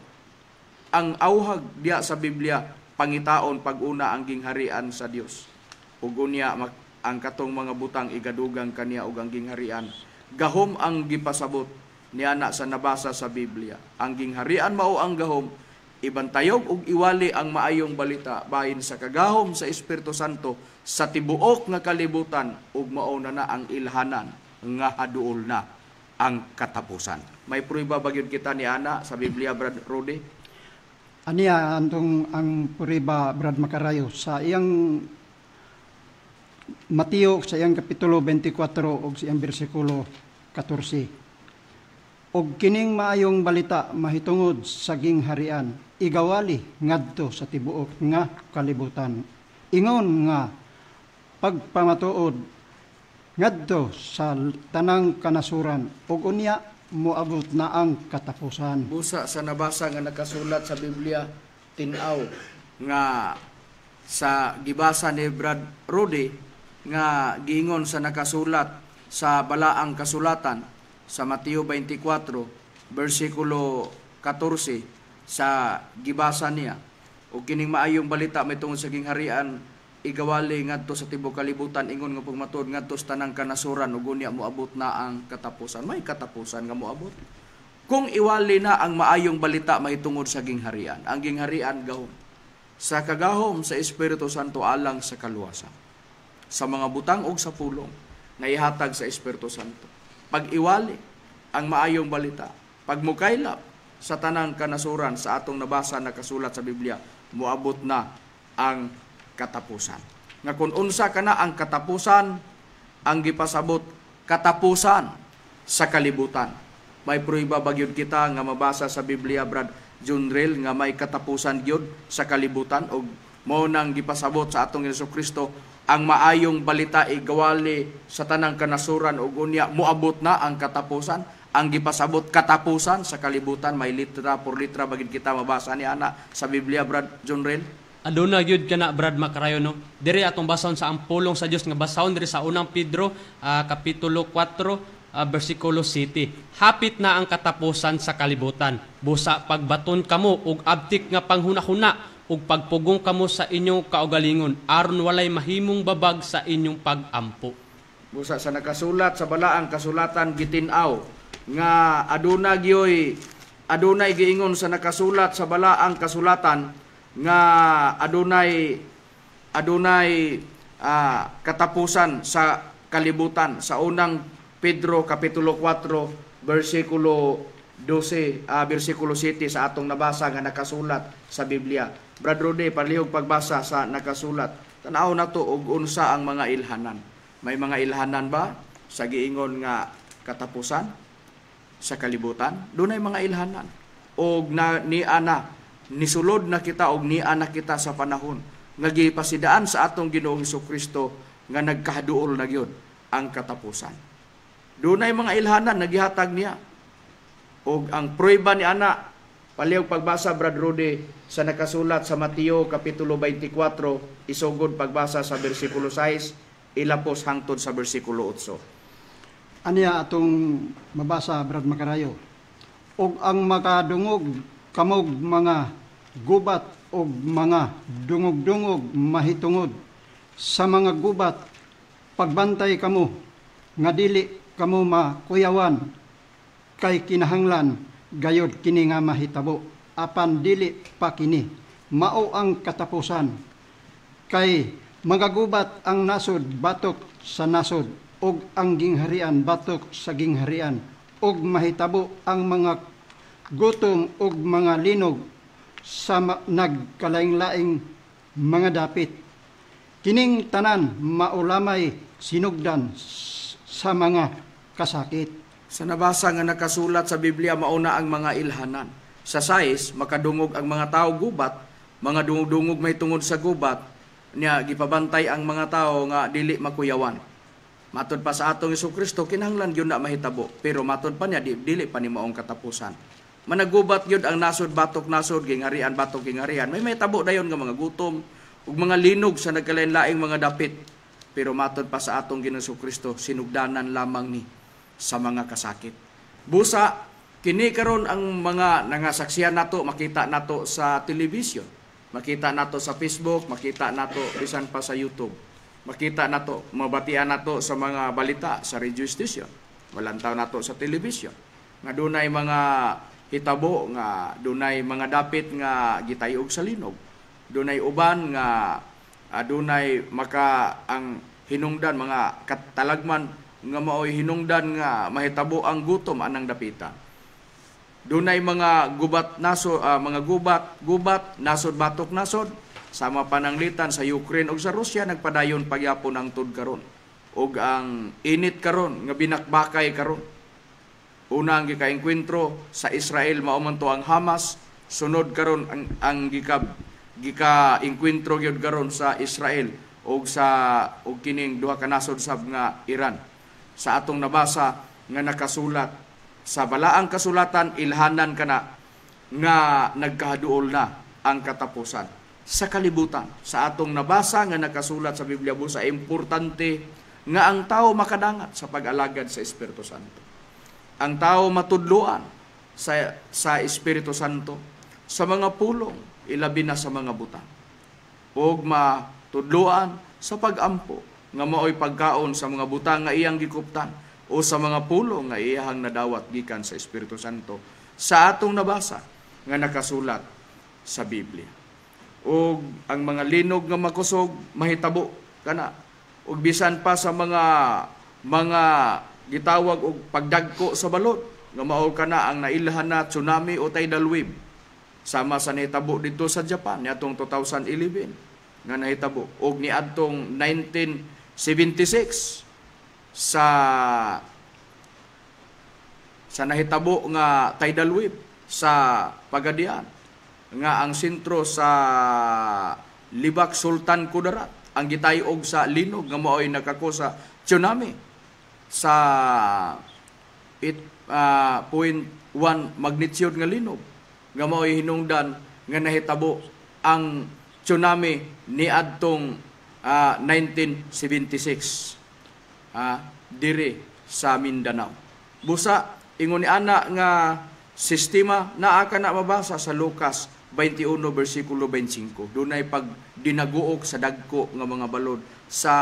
ang awhag diha sa Biblia pangitaon pag-una ang gingharian sa Dios. Ug unya ang katong mga butang igadugang kaniya og ang gingharian. Gahom ang gipasabot niana sa nabasa sa Biblia. Ang gingharian mao ang gahom, ibantayog ug iwali ang maayong balita bahin sa kagahom sa Espiritu Santo sa tibuok nga kalibutan, ug mao na ang ilhanan nga haduol na ang katapusan. May prueba ba gyud kita ni ana sa Biblia, Brad Rudy? Aniya ang puriba, Brad Macarayo, sa iyang Mateo sa iyang kapitulo 24 ug sa iyang bersikulo 14. Og kining maayong balita mahitungod sa gingharian, igawali ngadto sa tibuok nga kalibutan. Ingon nga pagpamatuod ngadto sa tanang kanasuran, ug unya moabot na ang katapusan. Busa sa nabasa nga nakasulat sa Biblia, tinaw nga sa gibasa ni Brad Rudy nga giingon sa nakasulat sa balaang kasulatan sa Mateo 24 bersikulo 14 sa gibasa niya. O kining maayong balita may tungod sa gingharian igawali ngadto sa tibuok kalibutan, ingon nga pagmatud ngadto sa tanang kanasuran ug unya moabot na ang katapusan. May katapusan nga moabot kung iwali na ang maayong balita mahitungod sa gingharian. Ang gingharian gahom sa kagahom sa Espiritu Santo alang sa kaluwasan sa mga butang ug sa pulong na ihatag sa Espiritu Santo. Pag iwali ang maayong balita, pag mukaylap sa tanang kanasuran sa atong nabasa na kasulat sa Biblia, moabot na ang katapusan. Nga kung unsa kana ang katapusan, ang gipasabot katapusan sa kalibutan. May prueba ba gyud kita nga mabasa sa Biblia, Brad Junrel, nga may katapusan gyud sa kalibutan, og mao nang gipasabot sa atong Jesucristo ang maayong balita igawali sa tanang kanasuran ug unya moabot na ang katapusan. Ang gipasabot katapusan sa kalibutan, may litra por litra bagid kita mabasa ni ana sa Biblia, Brad Junrel. Aduna gyud kana, Brad Macarayo, no? Diri atong basahon sa ang pulong sa Dios nga basahon diri sa unang Pedro kapitulo 4 versikulo 7. Hapit na ang katapusan sa kalibutan. Busa pagbaton kamo ug abtik nga panghunahuna ug pagpugong kamo sa inyong kaugalingon aron walay mahimong babag sa inyong pag-ampo. Busa sa nakasulat sa balaang kasulatan gitin-aw nga adunay giingon sa nakasulat sa balaang kasulatan nga adunay katapusan sa kalibutan sa unang Pedro kapitulo 4 versikulo 12 versikulo 7 sa atong nabasa nga nakasulat sa Biblia. Brad Rode, palihog pagbasa sa nakasulat. Tanaw na to og unsa ang mga ilhanan. May mga ilhanan ba sa giingon nga katapusan sa kalibutan? Dunay mga ilhanan. Og nisulod na kita og niana kita sa panahon nga gipasidaan sa atong Ginoong Hesukristo nga nagkahaduol na gyud ang katapusan. Dunay mga ilhanan nagihatag niya. Og ang prueba ni ana palihog pagbasa Brad Rudy sa nakasulat sa Mateo kapitulo 24 isugod pagbasa sa bersikulo 6 ilapos hangtod sa bersikulo 8. Aniya atong mabasa, Brad Makarayo. Og ang makadungog kamog mga gubat og mga dungog-dungog mahitungod sa mga gubat pagbantay kamo nga dili kamo makuyawan kay kinahanglan gayod kini nga mahitabo apan dili pa kini mao ang katapusan kay magagubat ang nasod batok sa nasod ug ang gingharian batok sa gingharian ug mahitabo ang mga gutom ug mga linog sa nagkalaing-laing mga dapit. Kining tanan maulamay sinugdan sa mga kasakit. Sa nabasa nga nakasulat sa Biblia mauna ang mga ilhanan. Sa 6 makadungog ang mga tao gubat, mga dungog-dungog may tungod sa gubat, niya gipabantay ang mga tao nga dili makuyawan. Matod pa sa atong Hesukristo kinahanglan gyud na mahitabo, pero matod pa niya dili pa ni maong katapusan. Managubat gyud ang nasod batok nasod, gingharian batok gingharian. May tabo dayon nga mga gutom ug mga linog sa nagkalain-laing mga dapit. Pero matod pa sa atong Ginoong Hesukristo sinugdanan lamang ni sa mga kasakit. Busa kini karon ang mga nangasaksihan nato, makita nato sa television, makita nato sa Facebook, makita nato bisan pa sa YouTube. Makita nato, mabatian nato sa mga balita sa radio station. Walantaw nato sa television. Nga dunay mga hitabo nga dunay mga dapit nga gitayog sa linog. Dunay uban nga dunay maka ang hinungdan mga katalagman nga maoy hinungdan nga mahitabo ang gutom anang dapita. Dunay mga gubat nasod mga gubat nasod batok nasod sama pananglitan sa Ukraine ug sa Russia nagpadayon pagyapon ang tud karon. Ug ang init karon nga binakbakay karon. Una ang gikaengkwentro sa Israel mao man to ang Hamas, sunod karon ang gikaengkwentro gyud karon sa Israel ug kining duha ka nasod sab nga Iran. Sa atong nabasa nga nakasulat sa balaang kasulatan ilhanan kana nga nagkahaduol na ang katapusan sa kalibutan. Sa atong nabasa nga nakasulat sa Biblia busa importante nga ang tao makadangat sa pag-alagad sa Espiritu Santo. Ang tao matudloan sa Espiritu Santo sa mga pulong, ilabi na sa mga butang. Ug matudloan sa pag-ampo nga maoy pagkaon sa mga butang nga iyang gikuptan o sa mga pulong nga iyang nadawat gikan sa Espiritu Santo sa atong nabasa nga nakasulat sa Biblia. Ug ang mga linog nga makusog mahitabo kana ug bisan pa sa mga gitawag og pagdagko sa balod nga mao kana ang nailhan na tsunami o tidal wave sama sa nahitabo dito sa Japan niadtong 2011 nga nahitabo og niadtong 1976 sa nahitabo nga tidal wave sa Pagadian nga ang sentro sa Libak Sultan Kudarat ang gitayog sa linog nga maoy nakako sa tsunami sa 8.1 magnitude nga linog nga mao'y hinungdan nga nahitabo ang tsunami niadtong 1976 dire sa Mindanao. Busa ingon ni ana nga sistema naa ka na mabasa sa Lucas 21 versikulo 25. Dunay pag dinaguok sa dagko nga mga balod sa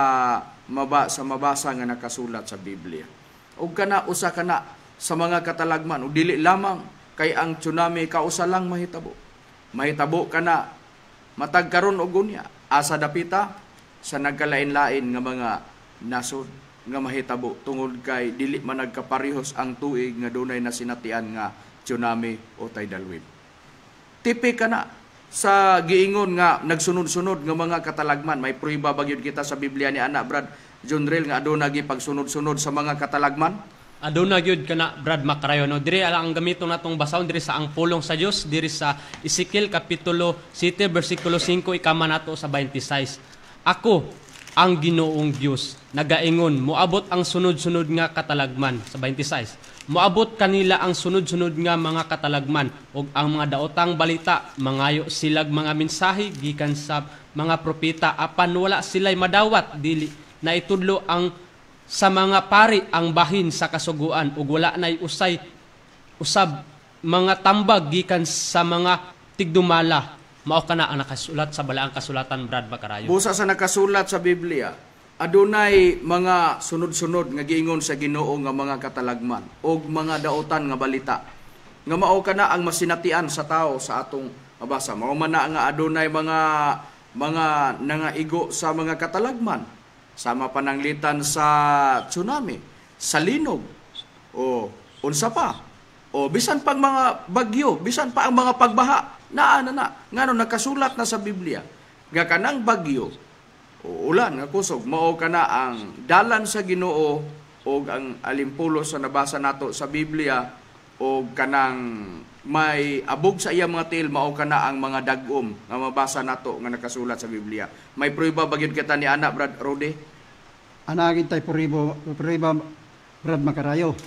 mabasa nga nakasulat sa Biblia. Ug kana usa kana sa mga katalagman ug dili lamang kay ang tsunami kausa lang mahitabo. Mahitabo kana matag karon og unya asa dapita sa nagkalain-lain nga mga nasod nga mahitabo tungod kay dili man nagkaparehos ang tuig nga dunay nasinatian nga tsunami o tidal wave. Tipik kana sa giingon nga nagsunod-sunod nga mga katalagman. May pruiba ba gyud kita sa Biblia ni ana Brad Jonrel nga aduna gi pagsunod-sunod sa mga katalagman? Aduna gyud kana Brad Macarayo no. Diri ang gamiton natong basahon diri sa ang pulong sa Dios diri sa Ezekiel kapitulo 7 bersikulo 5 ikama nato sa 26. Ako ang Ginoong Dios nagaingon moabot ang sunod-sunod nga katalagman sa 26. Moabot kanila ang sunod-sunod nga mga katalagman ug ang mga daotang balita mangayo silag mga mensahe gikan sa mga propeta apan wala sila'y madawat dili na itudlo ang sa mga pari ang bahin sa kasuguan ug wala nay usab mga tambag gikan sa mga tigdumala. Mao kana ang nakasulat sa balaang kasulatan Brad Macarayo. Busa sa nakasulat sa Biblia, adunay mga sunod-sunod nga giingon sa Ginoo nga mga katalagman og mga daotan nga balita nga mao kana ang masinatian sa tao sa atong mabasa. Mao man na nga adunay mga nangaigo sa mga katalagman sama pananglitan sa tsunami, sa linog o unsa pa o bisan pang mga bagyo, bisan pa ang mga pagbaha ngano nakasulat na sa Biblia nga kanang bagyo o ulan nga kusog mao kana ang dalan sa Ginoo og ang alimpulo sa nabasa nato sa Biblia og kanang may abog sa iya mga tiil mao kana ang mga dagom nga mabasa nato nga nakasulat sa Biblia. May prueba bagyod kita ni ana Brad Rode? Anagin tay puriba Brad Macarayo.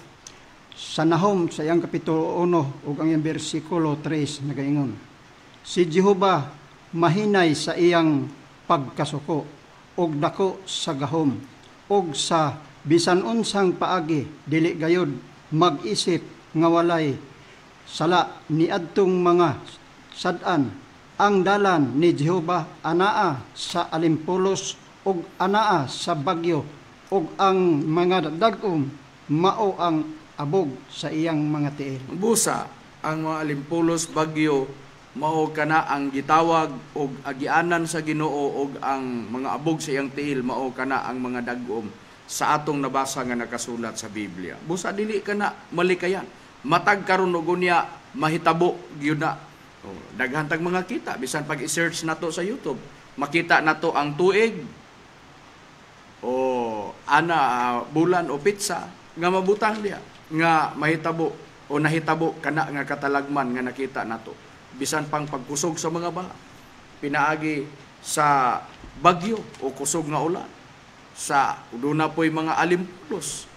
Sa Nahum sa iyang kapitulo 1 ug ang iyang bersikulo 3 nagaingon, si Jehova mahinay sa iyang pagkasuko ug dako sa gahom ug sa bisan unsang paagi dili gayud mag-isip nga walay sala niadtong mga sad-an. Ang dalan ni Jehova anaa sa alimpulos ug anaa sa bagyo ug ang mga dagom mao ang abog sa iyang mga tiil. Busa ang mga alimpulos bagyo mao kana ang gitawag og agianan sa Ginoo og ang mga abog sa iyang tiil mao kana ang mga dagom sa atong nabasa nga nakasulat sa Biblia. Busa dili kana malikayan. Matag karon og unya mahitabo gyud na. Daghan tag mga kita bisan pag i-search nato sa YouTube, makita nato ang tuig o bulan o pitsa nga mabutang diha nga mahitabo o nahitabo kana nga katalagman nga nakita nato. Bisan pang pagkusog sa mga baha, pinaagi sa bagyo o kusog nga ulan, sa uduna po'y mga alimpulos.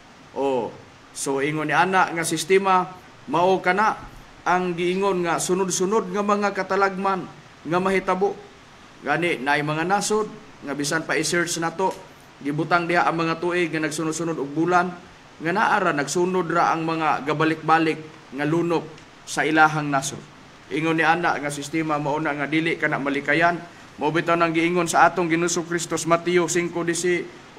So ingon ni ana nga sistema mao kana ang giingon nga sunod-sunod nga mga katalagman nga mahitabo. Gani naay mga nasod nga bisan pa i-search nato, gibutang diha ang mga tuig nga nagsunod-sunod og bulan nga naara nagsunod ra ang mga gabalik-balik nga lunop sa ilahang nasod. Ingon ni ana nga sistema mao na nga dili kana malikayan. Mao bitaw nang giingon sa atong Ginoong Kristo sa Mateo 5:18,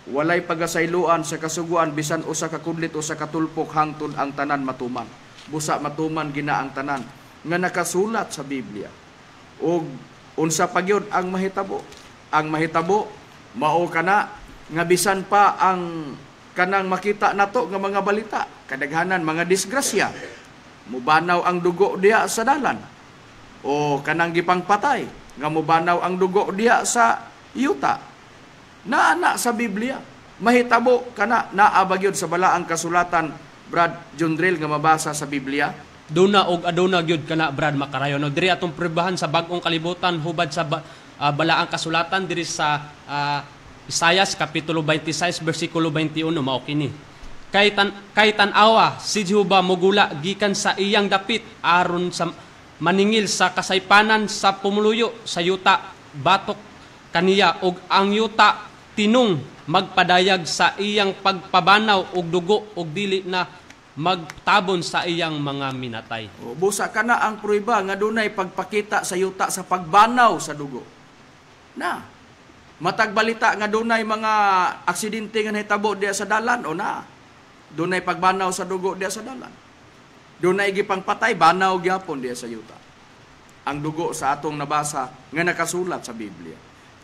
walay pagasayloan sa kasuguan bisan usa ka kudlit o sa katulpok hangtod ang tanan matuman. Busa matuman gina ang tanan nga nakasulat sa Biblia. Og unsa pa gyud ang mahitabo? Ang mahitabo mao kana nga bisan pa ang kanang makita nato nga mga balita, kadaghanan mga disgrasya. Mubanaw ang dugo diha sa dalan. O kanang gipangpatay nga mubanaw ang dugo diha sa yuta. Naana sa Biblia. Mahitabo kana naa ba gyud sa balaang kasulatan Brad Jonrel nga mabasa sa Biblia? Duna og aduna gyud kana Brad Macarayo no. Diri atong prebahan sa bag-ong kalibutan hubad sa balaang kasulatan diri sa Isaias kapitulo 26 bersikulo 21 mao kini. Kay tan-awa si Jehova mogula gikan sa iyang dapit aron sa maningil sa kasaypanan sa pumuluyo sa yuta batok kaniya og ang yuta tinong magpadayag sa iyang pagpabanaw og dugo ug dili na magtabon sa iyang mga minatay. Busa ka na ang pruiba nga dunay pagpakita sa yuta sa pagbanaw sa dugo. Na, matagbalita nga dunay mga aksidente nga nahitabo diya sa dalan o na. Dunay pagbanaw sa dugo diya sa dalan. Dunay gipang patay, banaw gyapon diya sa yuta. Ang dugo sa atong nabasa nga nakasulat sa Biblia.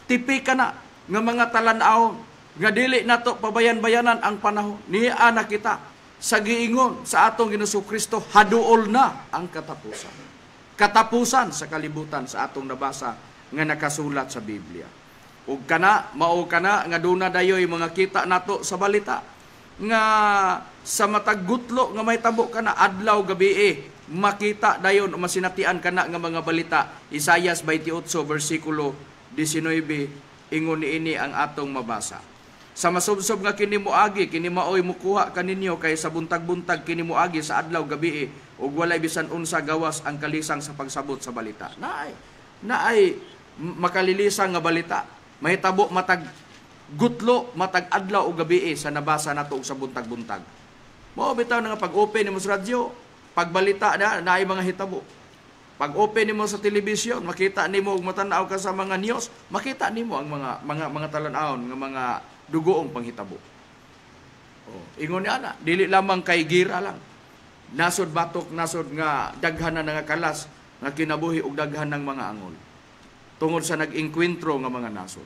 Tipi ka na nga mga talan-aon nga dili nato pabayan-bayanan ang panahon. Niya na kita sa giingon sa atong Ginoong Kristo, haduol na ang katapusan. Katapusan sa kalibutan sa atong nabasa nga nakasulat sa Biblia. Ug kana, mao kana nga duna dayoy mga kita nato sa balita nga sa matag gutlo nga may tabo kana adlaw gabi makita dayon o masinatian kana nga mga balita. Isaias 28 versikulo 19 ingon niini ang atong mabasa. Sa masubsob nga kini moagi, kini maoy mukuha kaninyo kay sa buntag-buntag kini moagi sa adlaw gabi ug walay bisan unsa gawas ang kalisang sa pagsabot sa balita. Naay makalilisang nga balita. Mahitabo matag gutlo, matag adlaw ug gabi sa nabasa nato sa buntag-buntag. Mao bitaw nga pag-open nimo sa radyo, pagbalita na naay mga hitabo. Pag-open nimo sa telebisyon, makita nimo ug matanaw ka sa mga news, makita nimo ang mga talan-aon nga mga dugoong panghitabo. Ingon ni ana, dili lamang kay gira lang. Nasod batok, nasod nga daghan na nga kalas nga kinabuhi og daghan ng mga angol. Tungod sa nag-engkwentro nga mga nasod.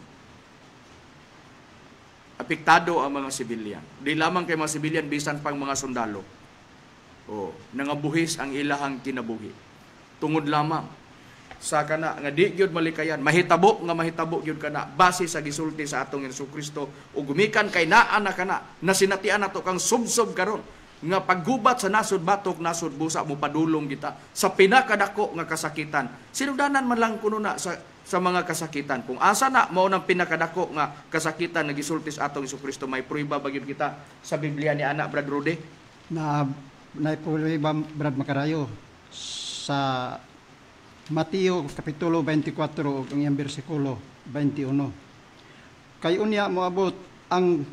Apektado ang mga sibilyan. Di lamang kay mga sibilyan, bisan pang mga sundalo. Nangabuhis ang ilahang kinabuhi. Tungod lamang sa kana nga di gyud malikayan, mahitabo gyud kana base sa gisulti sa atong Jesucristo ug gumikan kay naa na kana nasinatian nato kang subsob karon nga paggubat sa nasod batok nasod busa mo padulong kita sa pinakadako nga kasakitan. Sinugdanan man lang kuno na sa mga kasakitan. Kung asa na mao nang pinakadako nga kasakitan nga gisulti sa atong Jesucristo, may prueba ba gyud kita sa Biblia ni ana Brad Rudy? Na prueba Brad Macarayo sa Mateo Kapitulo 24 ang iyang bersikulo 21. Kay unya moabot ang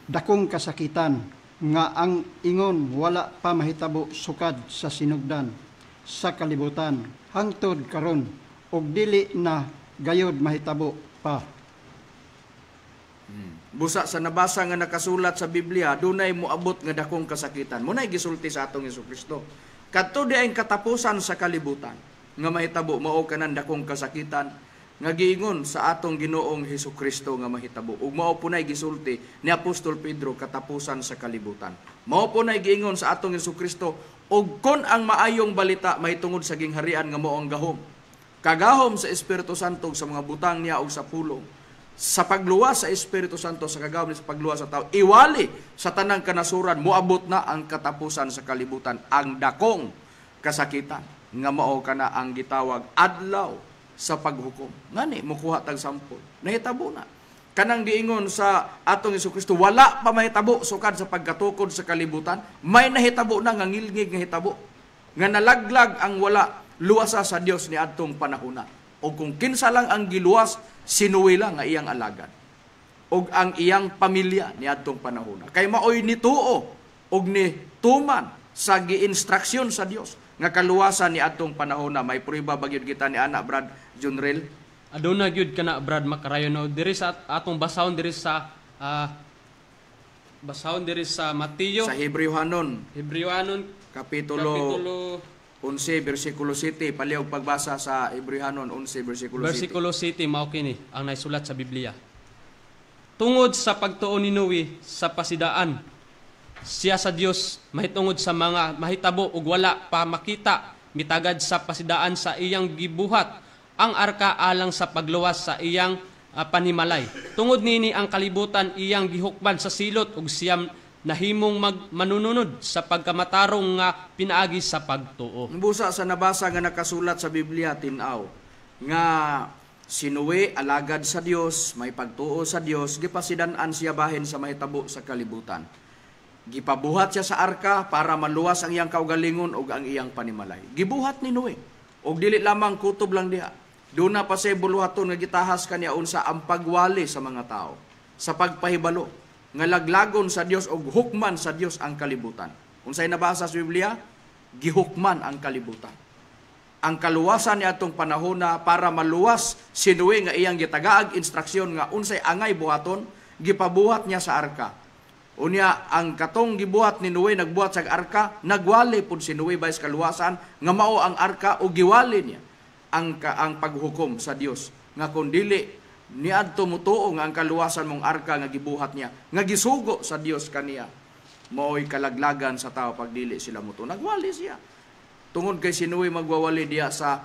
dakong kasakitan nga ang ingon wala pa mahitabo sukad sa sinugdan sa kalibutan hangtod karon ug dili na gayud mahitabo pa. Busa sa nabasa nga nakasulat sa Biblia, dunay moabot nga dakong kasakitan. Munay gisulti sa atong Jesucristo. Kadto di ang katapusan sa kalibutan nga mahitabo mao kanan dakong kasakitan nga giingon sa atong Ginoong Hesukristo nga mahitabo. Ug mao punay gisulti ni Apostol Pedro katapusan sa kalibutan. Mao punay giingon sa atong Hesukristo ug kon ang maayong balita mahitungod sa gingharian nga mao ang gahom. Kagahom sa Espiritu Santo sa mga butang niya ug sa pulong. Sa pagluwas sa Espiritu Santo sa kagawad sa pagluwas sa tao, iwali sa tanang kanasuran, moabot na ang katapusan sa kalibutan, ang dakong kasakitan nga mao kana ang gitawag adlaw sa paghukom. Ngani mukuha tag sampol. Nahitabo na. Kanang giingon sa atong Jesucristo, wala pa mahitabo sukad sa pagkatukod sa kalibutan, may nahitabo na nga ngilngig nga hitabo. Nga nalaglag ang wala luwasa sa Dios ni adtong panahona. O kung kinsa lang ang giluwas, sinuwila nga iyang alagad. O ang iyang pamilya ni adtong panahon. Kay maoy nituo o ni tuman sa gi-instruksyon sa Dios nga kaluwasan ni adtong panahon. May prueba bagyod kita ni ana Brad Junrel. Aduna gyud kana Brad Macarayo no diri sa atong basahon diri sa Mateo Sa Hebrewanon kapitulo 11 versikulo 7 palihog pagbasa sa Hebrewanon 11 versikulo 7. Mao kini ang naisulat sa Biblia. Tungod sa pagtuo ni Noe sa pasidaan, siya sa Dios mahitungod sa mga mahitabo ug wala pa makita mitagad sa pasidaan sa iyang gibuhat ang arka alang sa pagluwas sa iyang panimalay. Tungod nini ang kalibutan iyang gihukban sa silot ug siyam nahimong manununod sa pagkamatarong nga pinaagi sa pagtuo. Busa sa nabasa nga nakasulat sa Biblia tin-aw nga si Noe alagad sa Dios, may pagtuo sa Dios, gipasidan-an siya bahin sa mahitabo sa kalibutan. Gipabuhat siya sa arka para maluwas ang iyang kaugalingon ug ang iyang panimalay. Gibuhat ni Noe. Og dili lamang kutob lang diha. Doon na pa sa buluhaton nga gitahas kaniya unsa ang pagwali sa mga tao, sa pagpahibalo, nga laglagon sa Dios o hukman sa Dios ang kalibutan. Unsay nabasa sa Biblia? Gihukman ang kalibutan. Ang kaluwasan niya atong panahon na para maluwas sinuwi nga iyang gitagaag instruksyon nga unsay angay buhaton, gipabuhat niya sa arka. Unya ang katong gibuhat ni Noe nagbuhat sa arka, nagwali pud si Noe bayas kaluwasan nga mao ang arka o giwali niya ang paghukom sa Dios nga kun dili niadto mutuo nga ang kaluwasan mong arka nga gibuhat niya nga gisugo sa Dios kaniya mao'y kalaglagan sa tao pag dili sila mutuo. Nagwali siya. Tungod kay si Noe magwawali diya sa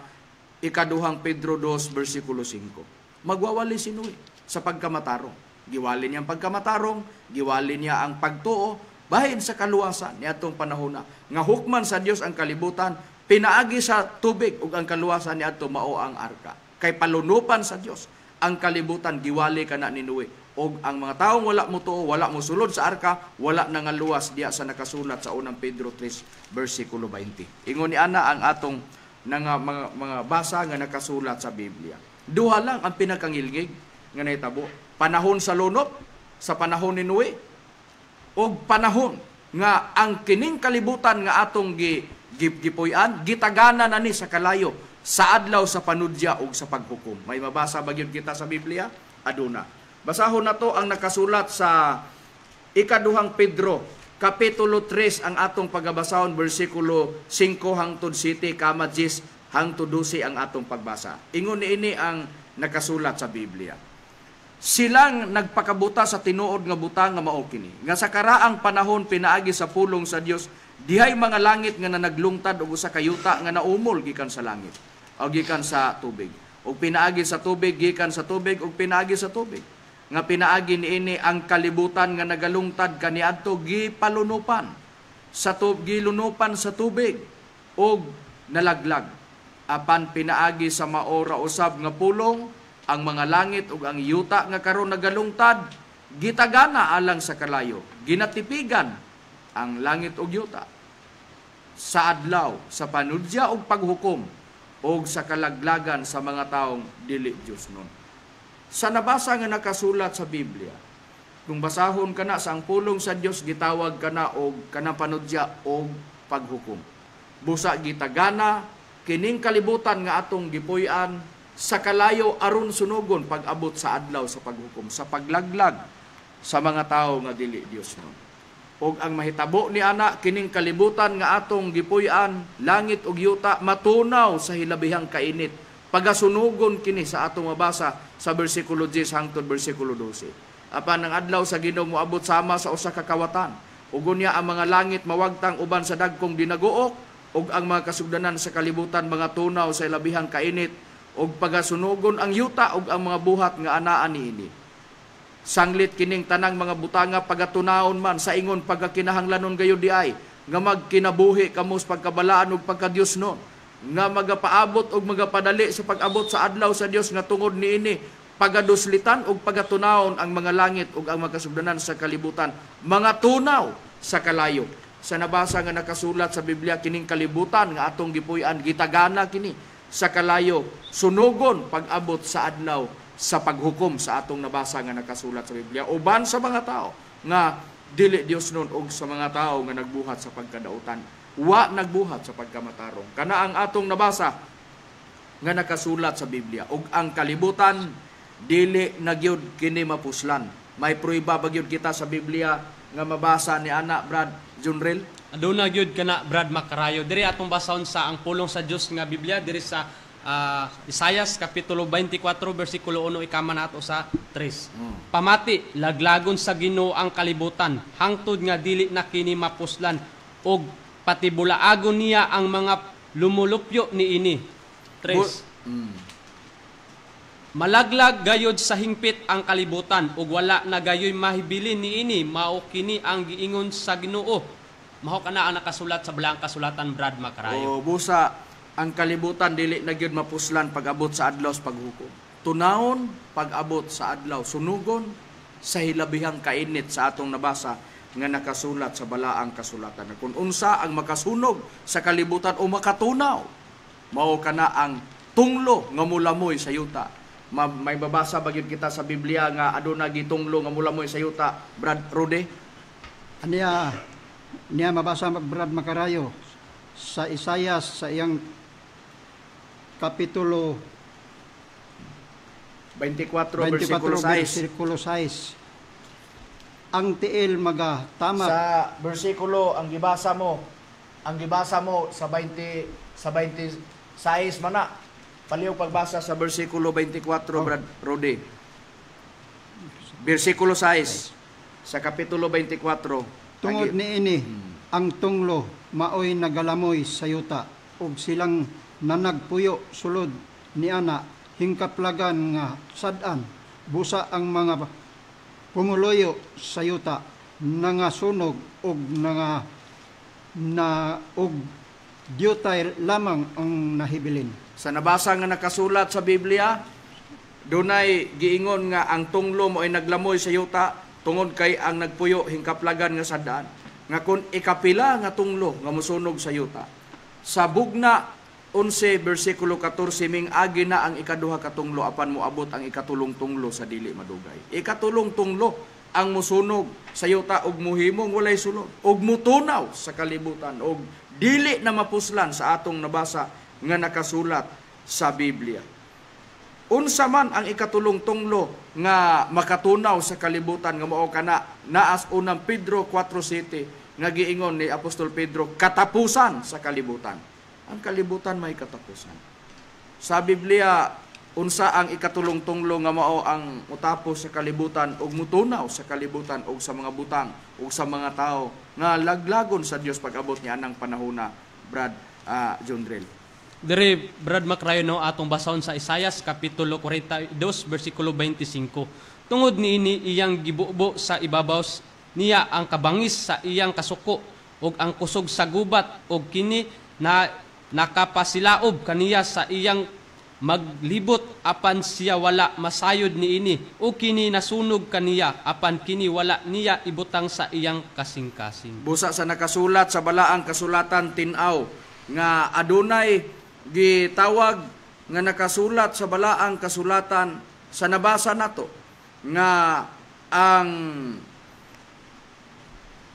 ikaduhang Pedro 2 versikulo 5. Magwawali si Noe sa pagkamatarong. Giwali niya ang pagkamatarong, giwali niya ang pagtuo, bahin sa kaluwasan niadtong panahon na. Nga hukman sa Dios ang kalibutan, pinaagi sa tubig ug ang kaluwasan niadto mao ang arka. Kay palunupan sa Dios ang kalibutan giwali kana ni Noe. Og ang mga taong wala mo tuo, wala mo sulod sa arka, wala na nga luwas diya sa nakasulat sa unang Pedro 3 versikulo 20. Ingon ni ana ang atong mga basa nga nakasulat sa Biblia. Duha lang ang pinakangilgig nga nahitabo. Panahon sa lunop, sa panahon ni Noe, og panahon nga ang kining kalibutan nga atong gipuy-an, gitagana na ni sa kalayo, sa adlaw sa panudya ug sa paghukom. May mabasa ba gyud kita sa Biblia? Aduna. Basahon na to ang nakasulat sa ikaduhang Pedro, kapitulo 3 ang atong pagabasahon, versikulo 5 hangtod 7, kama 10 hangtod 12 ang atong pagbasa. Ingon niini ang nakasulat sa Biblia. Silang nagpakabuta sa tinuod nga butang nga mao kini. Nga sa karaang panahon pinaagi sa pulong sa Dios, dihay mga langit nga naglungtad og usa ka yuta nga naumol gikan sa langit o gikan sa tubig. Og pinaagi sa tubig gikan sa tubig og pinaagi sa tubig. Nga pinaagi niini ang kalibutan nga nagalungtad kaniadto gipalunupan sa gilunupan sa tubig og nalaglag. Apan pinaagi sa maora usab nga pulong ang mga langit ug ang yuta nga karon nagalungtad gitagana alang sa kalayo. Ginatipigan ang langit ug yuta sa adlaw sa panudya ug paghukom ug sa kalaglagan sa mga taong dili Dios nun. Sa nabasa nga nakasulat sa Biblia, kung basahon ka na sa ang pulong sa Dios, gitawag ka na og kanang panudya og paghukom. Busa gitagana kining kalibutan nga atong gipuy-an sa kalayo aron sunugon pag-abot sa adlaw sa paghukom, sa paglaglag sa mga tao nga dili Dios nun. Og ang mahitabo ni ana kining kalibutan nga atong gipuy-an, langit ug yuta matunaw sa hilabihang kainit. Pagasunugon kini sa atong mabasa sa bersikulo 10 hangtod bersikulo 12. Apan ang adlaw sa Ginoo moabot sama sa usa ka kawatan. Ug unya ang mga langit mawagtang uban sa dagkong dinaguok ug ang mga kasugdanan sa kalibutan mga tunaw sa ilabihang kainit ug pagasunugon ang yuta ug ang mga buhat nga anaan niini. Sanglit kining tanang mga butanga pagatunahon man sa ingon pagkakinahanglanon gayud diay nga magkinabuhi kamos pagkabalaan ug pagka-Dios no, nga magapaabot ug magapadali sa pag-abot sa adlaw sa Dios nga tungod niini pagaduslitan ug pagatunahon ang mga langit ug ang makasugdanan sa kalibutan mga tunaw sa kalayo. Sa nabasa nga nakasulat sa Biblia kining kalibutan nga atong gipuy-an gitagana kini sa kalayo sunugon pag-abot sa adlaw sa paghukom sa atong nabasa nga nakasulat sa Biblia uban sa mga tao nga dili Dios nun ug sa mga tao nga nagbuhat sa pagkadautan wa nagbuhat sa pagkamatarong. Kana ang atong nabasa nga nakasulat sa Biblia ug ang kalibutan dili na gyud kini mapuslan. May prueba ba gyud kita sa Biblia nga mabasa ni ana Brad Junrel? Aduna gyud kana Brad Macarayo. Diri atong basahon sa ang pulong sa Dios nga Biblia diri sa Isaias kapitulo 24 bersikulo 1 ikama nato sa 3. Pamati laglagon sa Ginoo ang kalibutan hangtod nga dili na kini mapuslan og pati bulaagon niya ang mga lumulupyo niini. 3. Malaglag gayod sa hingpit ang kalibutan ug wala na gayoy mahibilin niini mao kini ang giingon sa Ginoo. Mao kana ang nakasulat sa Balaang Kasulatan Brad Macarayo. O busa ang kalibutan dili na gyud mapuslan pag-abot sa adlaw sa paghukom. Tunahon pag-abot sa adlaw sunugon sa hilabihang kainit sa atong nabasa nga nakasulat sa Balaang Kasulatan. Kung unsa ang makasunog sa kalibutan o makatunaw, mao kana ang tunglo nga mulamoy sa yuta. May babasa ba gyud kita sa Biblia nga aduna gitunglo nga mulamoy sa yuta, Brad Rudy? Niya mabasa Brad Makarayo sa Isayas sa iyang kapitulo 24 24 versikulo 6. versikulo 6. Ang tiil magatama Sa bersikulo ang gibasa mo sa 26 man na. Palihog pagbasa sa bersikulo 24, Brad Rudy. Bersikulo 6 sa kapitulo 24. tungod niini ang tunglo maoy nagalamoy sa yuta ug silang nanagpuyo sulod ni ana hingkaplagan nga sad-an busa ang mga pumuloyo sa yuta nangasunog ug ug diutay lamang ang nahibilin. Sa nabasa nga nakasulat sa Biblia, dunay giingon nga ang tunglo mo ay naglamoy sa yuta tungod kay ang nagpuyo hingkaplagan nga sad-an. Nga kun ikapila nga tunglo nga mosunog sa yuta. Sa Bugna 11 bersikulo 14 ming-agi na ang ikaduha ka tunglo apan moabot ang ikatulong tunglo sa dili madugay. Ikatulong tunglo ang mosunog sa yuta ug muhimong walay sulod ug mutunaw sa kalibutan ug dili na mapuslan sa atong nabasa nga nakasulat sa Biblia. Unsa man ang ikatulong tunglo nga makatunaw sa kalibutan nga mao kana naas unang Pedro 4:7 nga giingon ni Apostol Pedro katapusan sa kalibutan. Ang kalibutan may katapusan. Sa Biblia, unsa ang ikatulong tunglo nga mao ang utapos sa kalibutan ug mutunaw sa kalibutan ug sa mga butang ug sa mga tao nga laglagon sa Dios pag-abot niya anang panahona, Brad John Drill. Diri Brad Macrayo no atong basahon sa Isayas kapitulo 42 bersikulo 25. Tungod niini iyang gibubo sa ibabaw niya ang kabangis sa iyang kasuko ug ang kusog sa gubat ug kini na nakapasilaob kaniya sa iyang maglibot apan siya wala masayod niini o kini nasunog kaniya apan kini wala niya ibutang sa iyang kasing-kasing. Busa sa nakasulat sa balaang kasulatan tin-aw nga adunay gitawag nga nakasulat sa balaang kasulatan sa nabasa nato nga ang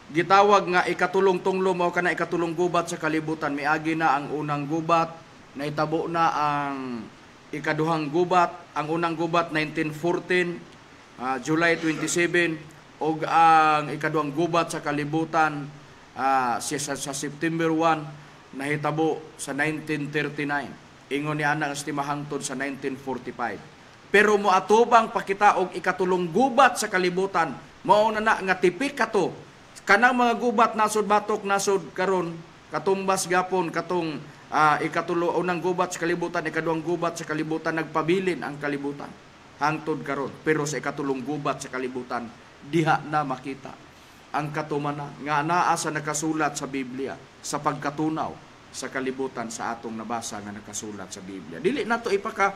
gitawag nga ikatulong tunglo mao kana ikatulong gubat sa kalibutan. Miagi na ang unang gubat, nahitabo na ang ikaduhang gubat. Ang unang gubat 1914, July 27, ug ang ikaduhang gubat sa kalibutan sa September 1 nahitabo sa 1939. Ingon ni ana ang estimahangtod sa 1945. Pero moatubang pakita og ikatulong gubat sa kalibutan mao na nga tipik kato kanang mga gubat nasod batok nasod karon katumbas gapon katong unang gubat sa kalibutan, ikaduhang gubat sa kalibutan nagpabilin ang kalibutan hangtod karon. Pero sa ikatulong gubat sa kalibutan diha na makita ang katumana nga naa sa nakasulat sa Biblia sa pagkatunaw sa kalibutan sa atong nabasa nga nakasulat sa Biblia. Dili nato ipaka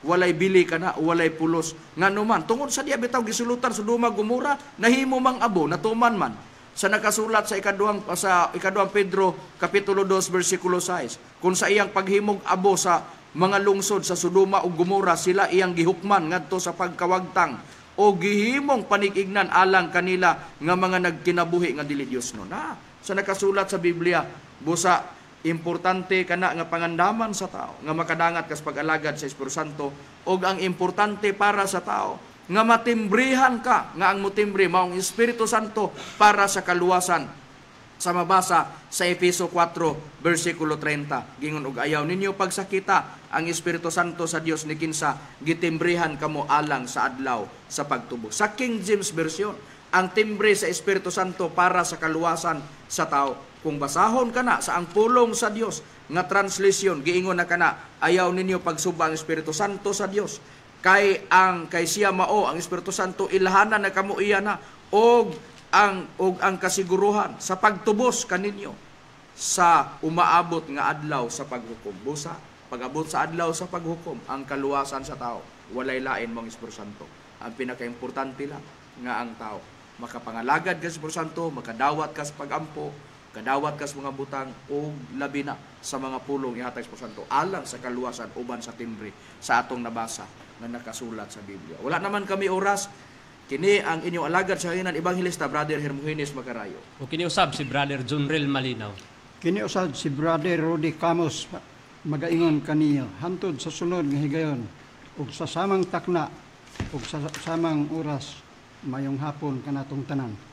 walay bili kana, walay pulos nganuman tungod sa diya bitaw gisulutan Sodoma Gomora nahimo mang abo natuman man sa nakasulat sa ikaduhang Pedro kapitulo 2 bersikulo 6 kung sa iyang paghimog abo sa mga lungsod sa Sodoma ug Gomora sila iyang gihukman ngadto sa pagkawagtang o gihimong panigignan alang kanila nga mga nagkinabuhi nga dili Dios no. Sa nakasulat sa Biblia busa importante kana nga pangandaman sa tao nga makadangat kas pag-alagad sa Espiritu Santo ug ang importante para sa tao nga matimbrihan ka nga ang mutimbre maong Espiritu Santo para sa kaluwasan. Sa mabasa sa Efeso 4 bersikulo 30 gingon og ayaw ninyo pagsakita ang Espiritu Santo sa Dios ni kinsa gitimbrihan kamo alang sa adlaw sa pagtubo. Sa King James version ang timbre sa Espiritu Santo para sa kaluwasan sa tao. Kung basahon kana sa ang pulong sa Dios nga translation giingon na kana ayaw ninyo pagsuba ang Espiritu Santo sa Dios kay siya mao ang Espiritu Santo ilahanan na kamo iya na og ang kasiguruhan sa pagtubos kaninyo sa umaabot nga adlaw sa paghukom. Busa pag-abot sa adlaw sa paghukom ang kaluwasan sa tao walay lain mong Espiritu Santo. Ang pinakaimportante lang nga ang tao makapangalagad ka sa Espiritu Santo, makadawat ka sa pagampo kadawat kas mga butang o labi na sa mga pulong ihatag sa Santo alang sa kaluwasan uban sa timbre sa atong nabasa nga nakasulat sa Biblia. Wala naman kami oras. Kini ang inyong alagad sa hanginan Evangelista Brother Hermogenes Macarayo. O kiniusab si Brother Jonrel Malinaw. Kiniusad si Brother Rudy Camus magaingon kaniyo hantod sa sunod nga higayon ug sa samang takna ug sa samang oras mayong hapon kanatong tanan.